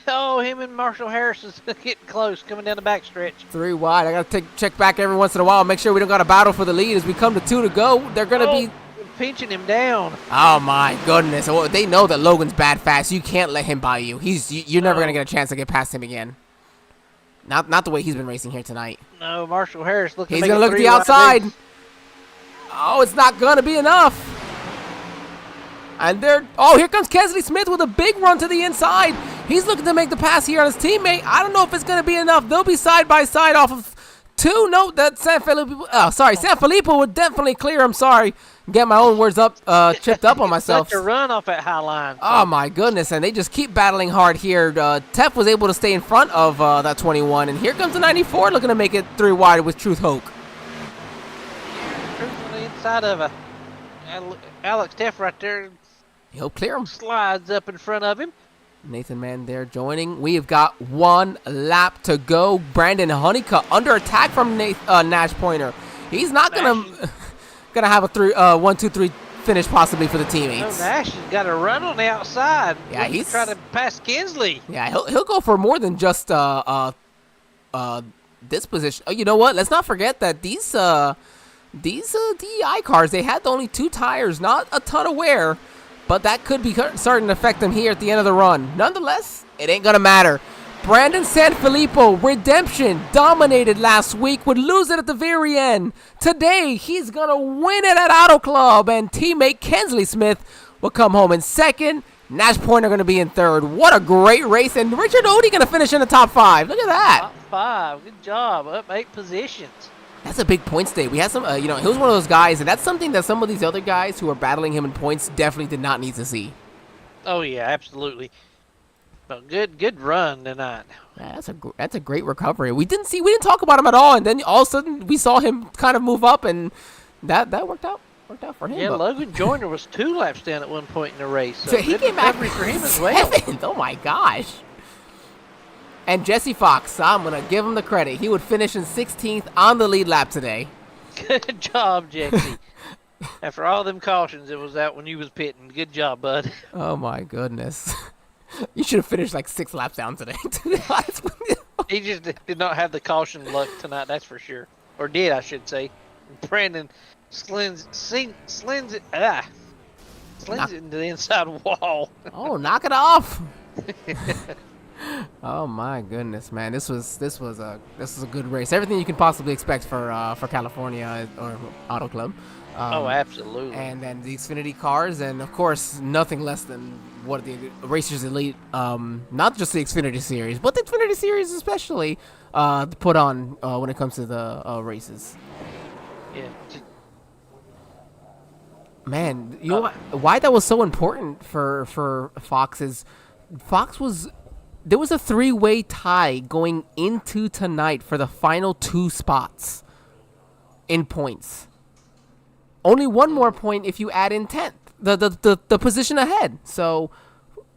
him and Marshall Harris is getting close, coming down the backstretch. 3 wide. I got to check back every once in a while, make sure we don't got a battle for the lead as we come to 2 to go. They're going to be... pinching him down. Oh my goodness! Well, they know that Logan's bad fast. You can't let him by you. You're never gonna get a chance to get past him again. Not the way he's been racing here tonight. No, Marshall Harris looking. He's gonna look at the outside. Oh, it's not gonna be enough. And here comes Kesley Smith with a big run to the inside. He's looking to make the pass here on his teammate. I don't know if it's gonna be enough. They'll be side by side off of 2. No, that Sanfilippo would definitely clear him. Sorry. Get my own words chipped up on myself. Such a run off that high line. So. Oh, my goodness. And they just keep battling hard here. Tef was able to stay in front of that 21. And here comes the 94 looking to make it 3 wide with Truth Hoke. Truth on the inside of Alex Tef right there. He'll clear him. Slides up in front of him. Nathan Mann there joining. We've got 1 lap to go. Brandon Honeycutt under attack from Nash Pointer. He's not going to... Gonna have a 1, 2, 3 finish possibly for the teammates. No, Nash has got a run on the outside. Yeah, he's trying to pass Kinsley. Yeah, he'll go for more than just this position. Oh, you know what? Let's not forget that these DEI cars, they had only 2 tires, not a ton of wear, but that could be starting to affect them here at the end of the run. Nonetheless, it ain't gonna matter. Brandon Sanfilippo, redemption, dominated last week, would lose it at the very end. Today, he's going to win it at Auto Club, and teammate Kensley Smith will come home in 2nd. Nash Pointer going to be in 3rd. What a great race, and Richard Odie going to finish in the top 5. Look at that. Top 5, good job, up 8 positions. That's a big points day. We had some, he was one of those guys, and that's something that some of these other guys who are battling him in points definitely did not need to see. Oh, yeah, absolutely. But good run tonight. Yeah, that's a great recovery. We didn't talk about him at all, and then all of a sudden we saw him kind of move up, and that worked out for him. Yeah, Logan Joyner was 2 laps down at one point in the race, so he good came back recovery for him as well. 7th. Oh my gosh! And Jesse Fox, I'm gonna give him the credit. He would finish in 16th on the lead lap today. Good job, Jesse. After all them cautions, it was out when you was pitting. Good job, bud. Oh my goodness. You should have finished like 6 laps down today, to be honest with you. He just did not have the caution luck tonight, that's for sure. Or did, I should say. Brandon slings it into the inside wall. Oh, knock it off. Oh my goodness, man. This was a good race. Everything you can possibly expect for California or Auto Club. Oh, absolutely. And then the Xfinity cars, and of course, nothing less than what the Racers Elite, not just the Xfinity Series, but the Xfinity Series especially, put on when it comes to the races. Yeah. Man, you know why that was so important for Fox is there was a 3-way tie going into tonight for the final 2 spots in points. Only 1 more point if you add in 10th, the position ahead. So,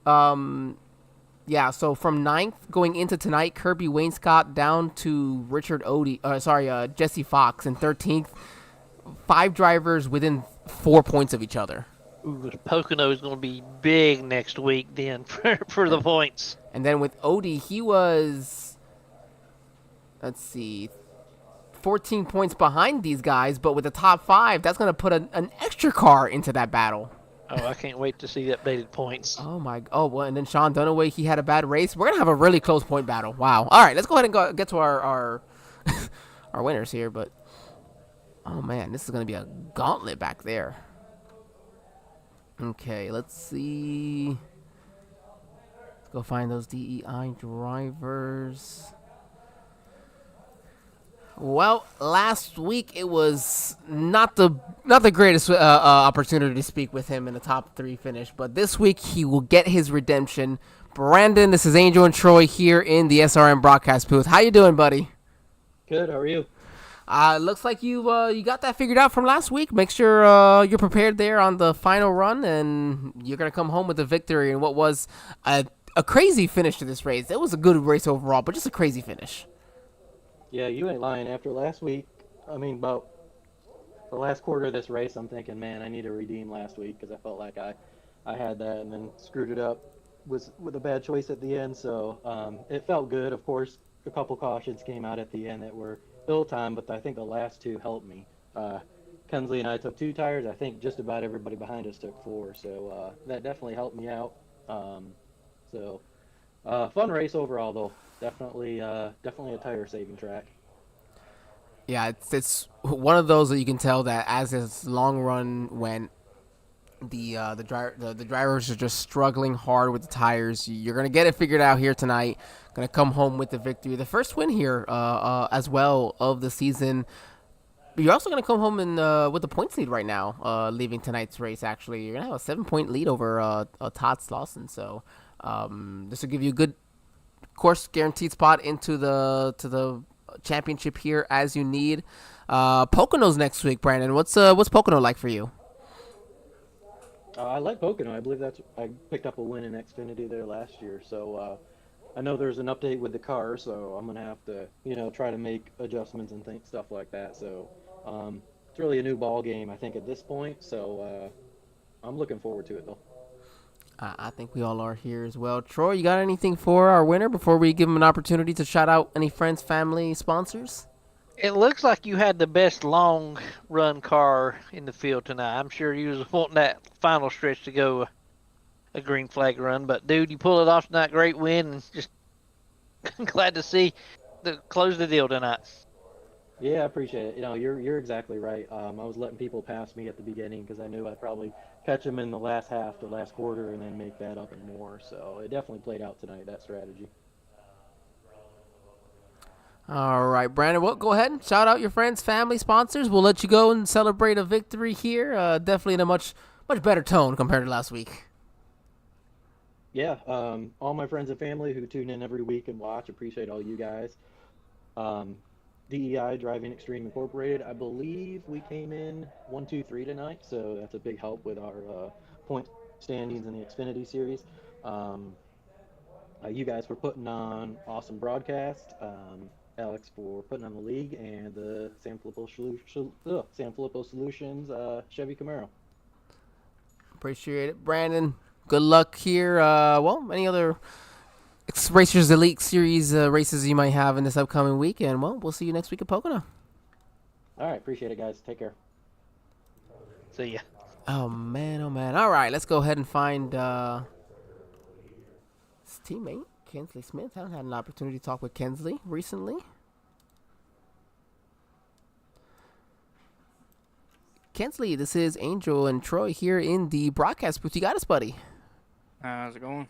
yeah. So from 9th going into tonight, Kirby Wainscott down to Jesse Fox in 13th. 5 drivers within 4 points of each other. Ooh, Pocono is going to be big next week then for the points. And then with Odie, he was, let's see, 14 points behind these guys, but with the top 5, that's going to put an extra car into that battle. Oh, I can't wait to see the updated points. Well, and then Sean Dunaway, he had a bad race. We're going to have a really close point battle. Wow. All right, let's go ahead and get to our our winners here, but oh man, this is going to be a gauntlet back there. Okay, let's see. Let's go find those DEI drivers. Well, last week it was not the greatest opportunity to speak with him in the top 3 finish, but this week he will get his redemption. Brandon, this is Angel and Troy here in the SRM broadcast booth. How you doing, buddy? Good. How are you? Looks like you got that figured out from last week. Make sure you're prepared there on the final run, and you're gonna come home with a victory in what was a crazy finish to this race. It was a good race overall, but just a crazy finish. Yeah, you ain't lying. After last week, I mean, about the last quarter of this race, I'm thinking, man, I need to redeem last week because I felt like I had that and then screwed it up with a bad choice at the end. So it felt good. Of course, a couple cautions came out at the end that were ill-timed, but I think the last 2 helped me. Kensley and I took 2 tires. I think just about everybody behind us took 4. So that definitely helped me out. Fun race overall, though. Definitely a tire-saving track. Yeah, it's one of those that you can tell that as this long run went, the drivers are just struggling hard with the tires. You're gonna get it figured out here tonight. Gonna come home with the victory, the first win here as well of the season. You're also gonna come home with the points lead right now, leaving tonight's race. Actually, you're gonna have a 7-point lead over Todd Slauson. So this will give you a good course guaranteed spot into the championship here as you need. Pocono's next week, Brandon. What's Pocono like for you? I like Pocono. I believe I picked up a win in Xfinity there last year. So I know there's an update with the car, so I'm gonna have to try to make adjustments and stuff like that. So it's really a new ball game, I think, at this point. So I'm looking forward to it, though. I think we all are here as well. Troy, you got anything for our winner before we give him an opportunity to shout out any friends, family, sponsors? It looks like you had the best long run car in the field tonight. I'm sure you was wanting that final stretch to go a green flag run, but dude, you pulled it off tonight. Great win, and just glad to see close the deal tonight. Yeah, I appreciate it. You're exactly right. I was letting people pass me at the beginning because I knew I'd probably catch them in the last half, the last quarter, and then make that up and more. So it definitely played out tonight, that strategy. All right, Brandon, well, go ahead and shout out your friends, family, sponsors. We'll let you go and celebrate a victory here. Definitely in a much better tone compared to last week. Yeah, all my friends and family who tune in every week and watch, appreciate all you guys. DEI Driving Extreme Incorporated, I believe we came in 1, 2, 3 tonight, so that's a big help with our point standings in the Xfinity series. You guys for putting on awesome broadcast. Alex for putting on the league, and the San Filippo Solutions Chevy Camaro. Appreciate it, Brandon. Good luck here. Any other Racers Elite Series races you might have in this upcoming week, and we'll see you next week at Pocono. All right, appreciate it, guys. Take care. See ya. Oh man. All right, let's go ahead and find his teammate Kensley Smith. I haven't had an opportunity to talk with Kensley recently. Kensley, this is Angel and Troy here in the broadcast booth. You got us, buddy. How's it going?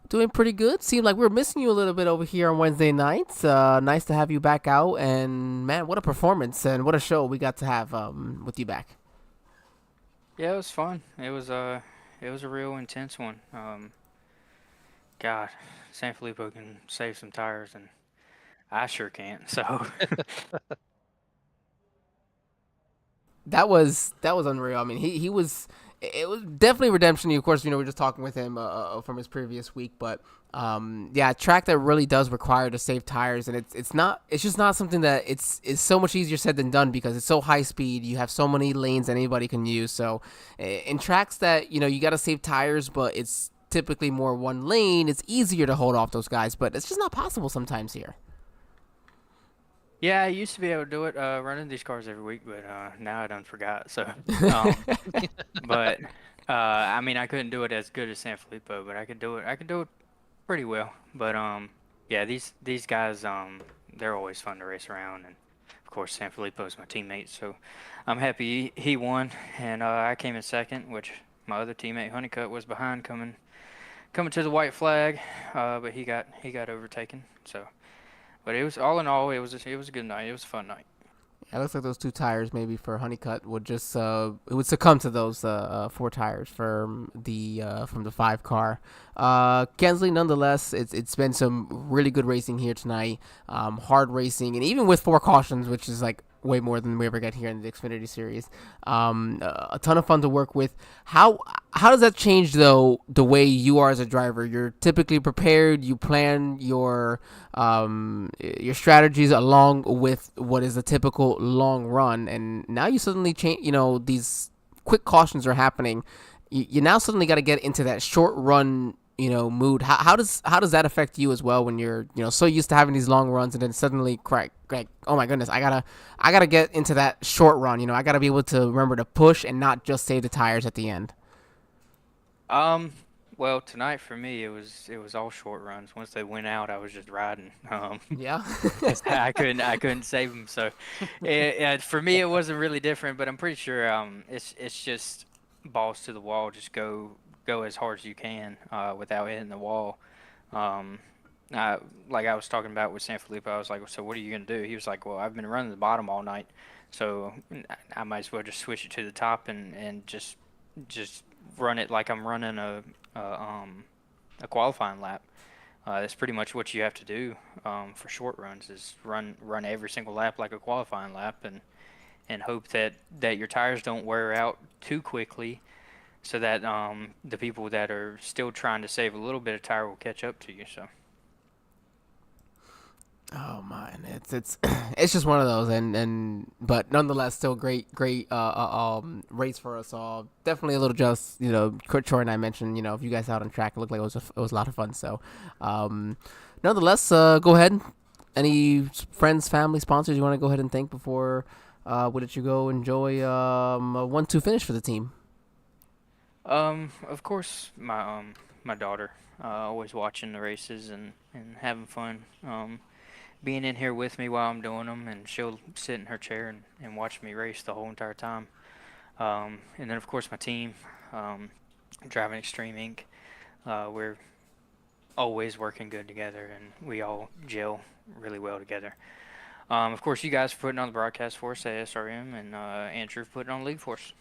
Doing pretty good. Seemed like we were missing you a little bit over here on Wednesday nights. Nice to have you back out, and man, what a performance and what a show we got to have with you back. Yeah, it was fun. It was a real intense one. God, San Filippo can save some tires, and I sure can't. So that was unreal. I mean, he was it was definitely redemption. Of course, we're just talking with him from his previous week, but yeah, a track that really does require to save tires, and it's just not something that it's so much easier said than done because it's so high speed. You have so many lanes that anybody can use. So in tracks that you got to save tires, but it's typically more one lane, it's easier to hold off those guys, but it's just not possible sometimes here. Yeah, I used to be able to do it running these cars every week, but now I done forgot. So, but I mean, I couldn't do it as good as San Filippo, but I could do it. I could do it pretty well. But yeah, these guys, they're always fun to race around, and of course, San Filippo is my teammate, so I'm happy he won, and I came in second, which my other teammate Honeycutt was behind coming to the white flag, but he got overtaken. So. But it was all in all, it was a good night. It was a fun night. Yeah, it looks like those 2 tires maybe for Honeycutt would just it would succumb to those 4 tires from the 5 car. Kensley, nonetheless, it's been some really good racing here tonight. Hard racing, and even with 4 cautions, which is like way more than we ever get here in the Xfinity series. A ton of fun to work with. How does that change though the way you are as a driver? You're typically prepared. You plan your strategies along with what is a typical long run, and now you suddenly change. These quick cautions are happening. You now suddenly got to get into that short run mood. How does that affect you as well when you're so used to having these long runs and then suddenly oh my goodness, I gotta get into that short run. I gotta be able to remember to push and not just save the tires at the end. Well, tonight for me it was all short runs. Once they went out, I was just riding. Yeah. I couldn't save them. So for me it wasn't really different, but I'm pretty sure it's just balls to the wall. Just go as hard as you can without hitting the wall. Like I was talking about with San Filippo, I was like, so what are you going to do? He was like, well, I've been running the bottom all night, so I might as well just switch it to the top and just run it like I'm running a qualifying lap. That's pretty much what you have to do for short runs is run every single lap like a qualifying lap and hope that your tires don't wear out too quickly, so that the people that are still trying to save a little bit of tire will catch up to you. So. Oh man, it's just one of those, but nonetheless, still great race for us all. Definitely a little just Troy and I mentioned if you guys out on track, it looked like it was a lot of fun. So, nonetheless, go ahead. Any friends, family, sponsors you want to go ahead and thank before we let you go enjoy a 1-2 finish for the team? Of course, my daughter, always watching the races and having fun. Being in here with me while I'm doing them, and she'll sit in her chair and watch me race the whole entire time. And then of course my team, Driving Extreme Inc. We're always working good together, and we all gel really well together. Of course, you guys for putting on the broadcast for us at SRM, and Andrew for putting on league for us.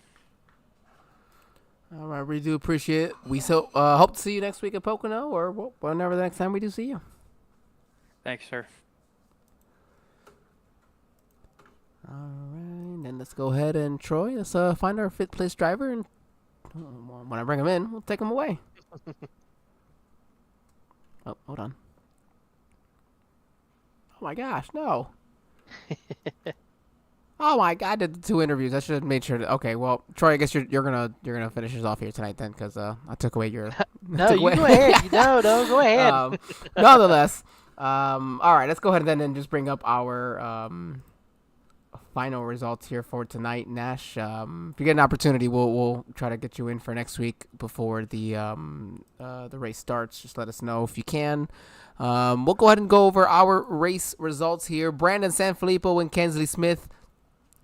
All right, we do appreciate it. We hope to see you next week at Pocono or whenever the next time we do see you. Thanks, sir. All right, then let's go ahead and Troy, let's find our 5th place driver, and when I bring him in, we'll take him away. Oh, hold on. Oh my gosh, no. Oh my God! I did the 2 interviews. I should have made sure. Okay, well, Troy, I guess you're gonna finish us off here tonight then, because I took away your. No, you go ahead. No, go ahead. Nonetheless, all right, let's go ahead and then just bring up our final results here for tonight. Nash, if you get an opportunity, we'll try to get you in for next week before the race starts. Just let us know if you can. We'll go ahead and go over our race results here. Brandon Sanfilippo and Kensley Smith,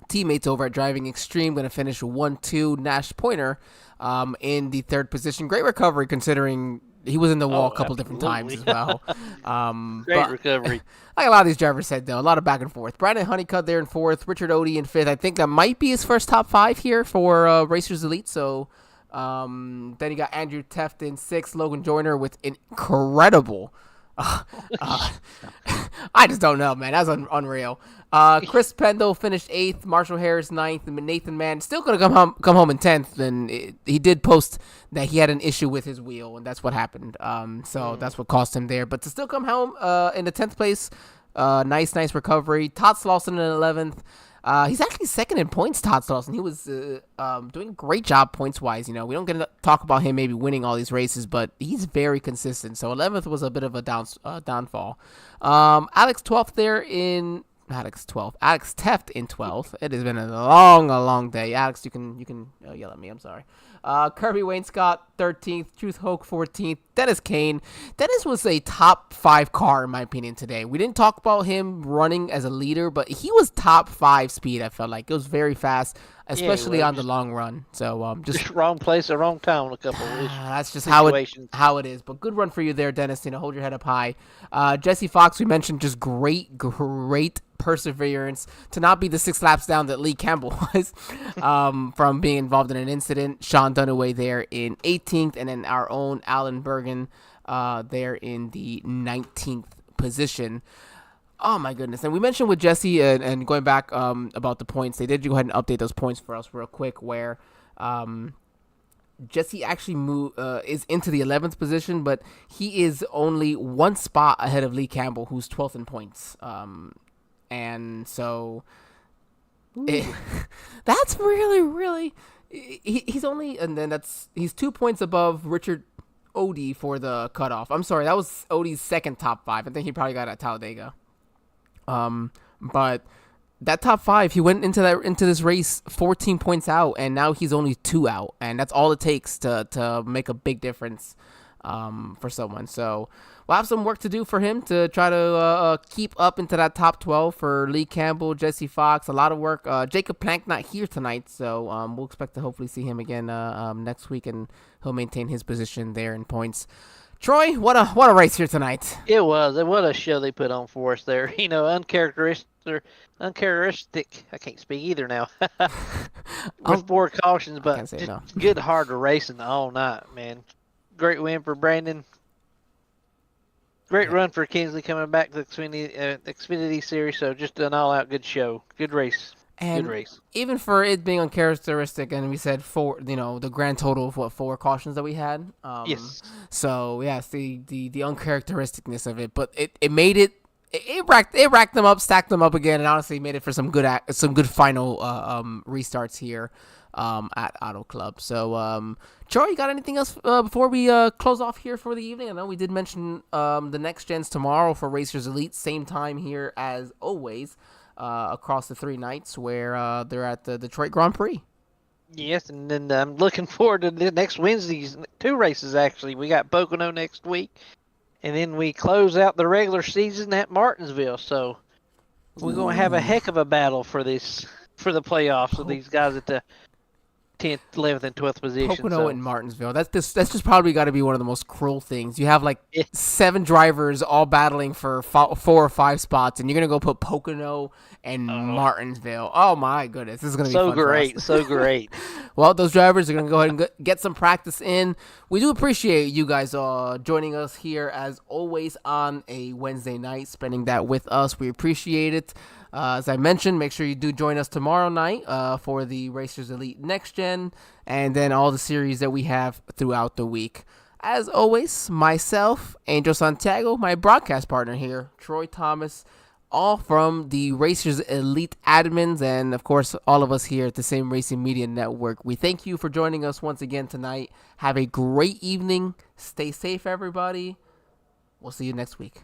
teammates over at Driving Extreme, going to finish 1-2. Nash Pointer in the 3rd position. Great recovery considering he was in the wall a couple different times as well. Great recovery. Like a lot of these drivers said, though, a lot of back and forth. Brandon Honeycutt there in 4th. Richard Odie in 5th. I think that might be his first top 5 here for Racers Elite. So then you got Andrew Teft in 6th. Logan Joyner with an incredible Uh, I just don't know, man. That's unreal. Chris Pendle finished 8th, Marshall Harris 9th, and Nathan Mann still gonna come home in 10th. And he did post that he had an issue with his wheel, and that's what happened. So that's what cost him there. But to still come home in the 10th place, nice recovery. Todd Slauson in 11th. He's actually second in points, Todd Slauson. He was doing a great job points-wise. We don't get to talk about him maybe winning all these races, but he's very consistent. So 11th was a bit of a downfall. Alex Teft in 12th. It has been a long day. Alex, you can yell at me. I'm sorry. Kirby Wainscott 13th, Truth Hoke 14th, Dennis Kane. Dennis was a top 5 car in my opinion today. We didn't talk about him running as a leader, but he was top 5 speed. I felt like it was very fast, especially on the long run. So just wrong place or wrong time in a couple of that's just situations. how it is. But good run for you there, Dennis. Hold your head up high. Jesse Fox, we mentioned, just great perseverance to not be the 6 laps down that Lee Campbell was from being involved in an incident. Sean Dunaway there in 18th, and then our own Alan Bergen there in the 19th position. Oh my goodness. And we mentioned with Jesse and going back about the points, they did go ahead and update those points for us real quick, where Jesse actually is into the 11th position, but he is only 1 spot ahead of Lee Campbell, who's 12th in points. And so that's really he's only, and then he's 2 points above Richard Odie for the cutoff. I'm sorry, that was Odie's second top 5. I think he probably got it at Talladega. But that top 5, he went into this race 14 points out, and now he's only 2 out, and that's all it takes to make a big difference for someone. So we'll have some work to do for him to try to keep up into that top 12 for Lee Campbell, Jesse Fox. A lot of work. Jacob Plank not here tonight, so we'll expect to hopefully see him again next week, and he'll maintain his position there in points. Troy, what a race here tonight. It was. What a show they put on for us there. Uncharacteristic. I can't speak either now. With 4 cautions, but just good, hard racing all night, man. Great win for Brandon. Great run for Kinsley coming back to the Xfinity series. So just an all-out good show. Good race. And good race. Even for it being uncharacteristic, and we said 4, the grand total of 4 cautions that we had. Yes. So yes, the uncharacteristicness of it, but it made it. It racked them up, stacked them up again, and honestly made it for some good final restarts here at Auto Club. So, Troy, you got anything else before we close off here for the evening? I know we did mention the next gens tomorrow for Racers Elite, same time here as always. Across the 3 nights where they're at the Detroit Grand Prix. Yes, and then I'm looking forward to the next Wednesday's 2 races, actually. We got Pocono next week, and then we close out the regular season at Martinsville. So we're going to have a heck of a battle for the playoffs with these guys at the 10th, 11th, and 12th position. Pocono and Martinsville. That's just probably got to be one of the most cruel things. You have 7 drivers all battling for 4 or 5 spots, and you're gonna go put Pocono and Martinsville. Oh my goodness, this is gonna be so fun great, for us. so great. Well, those drivers are gonna go ahead and get some practice in. We do appreciate you guys joining us here as always on a Wednesday night, spending that with us. We appreciate it. As I mentioned, make sure you do join us tomorrow night for the Racers Elite Next Gen, and then all the series that we have throughout the week. As always, myself, Angel Santiago, my broadcast partner here, Troy Thomas, all from the Racers Elite admins, and of course, all of us here at the Same Racing Media Network. We thank you for joining us once again tonight. Have a great evening. Stay safe, everybody. We'll see you next week.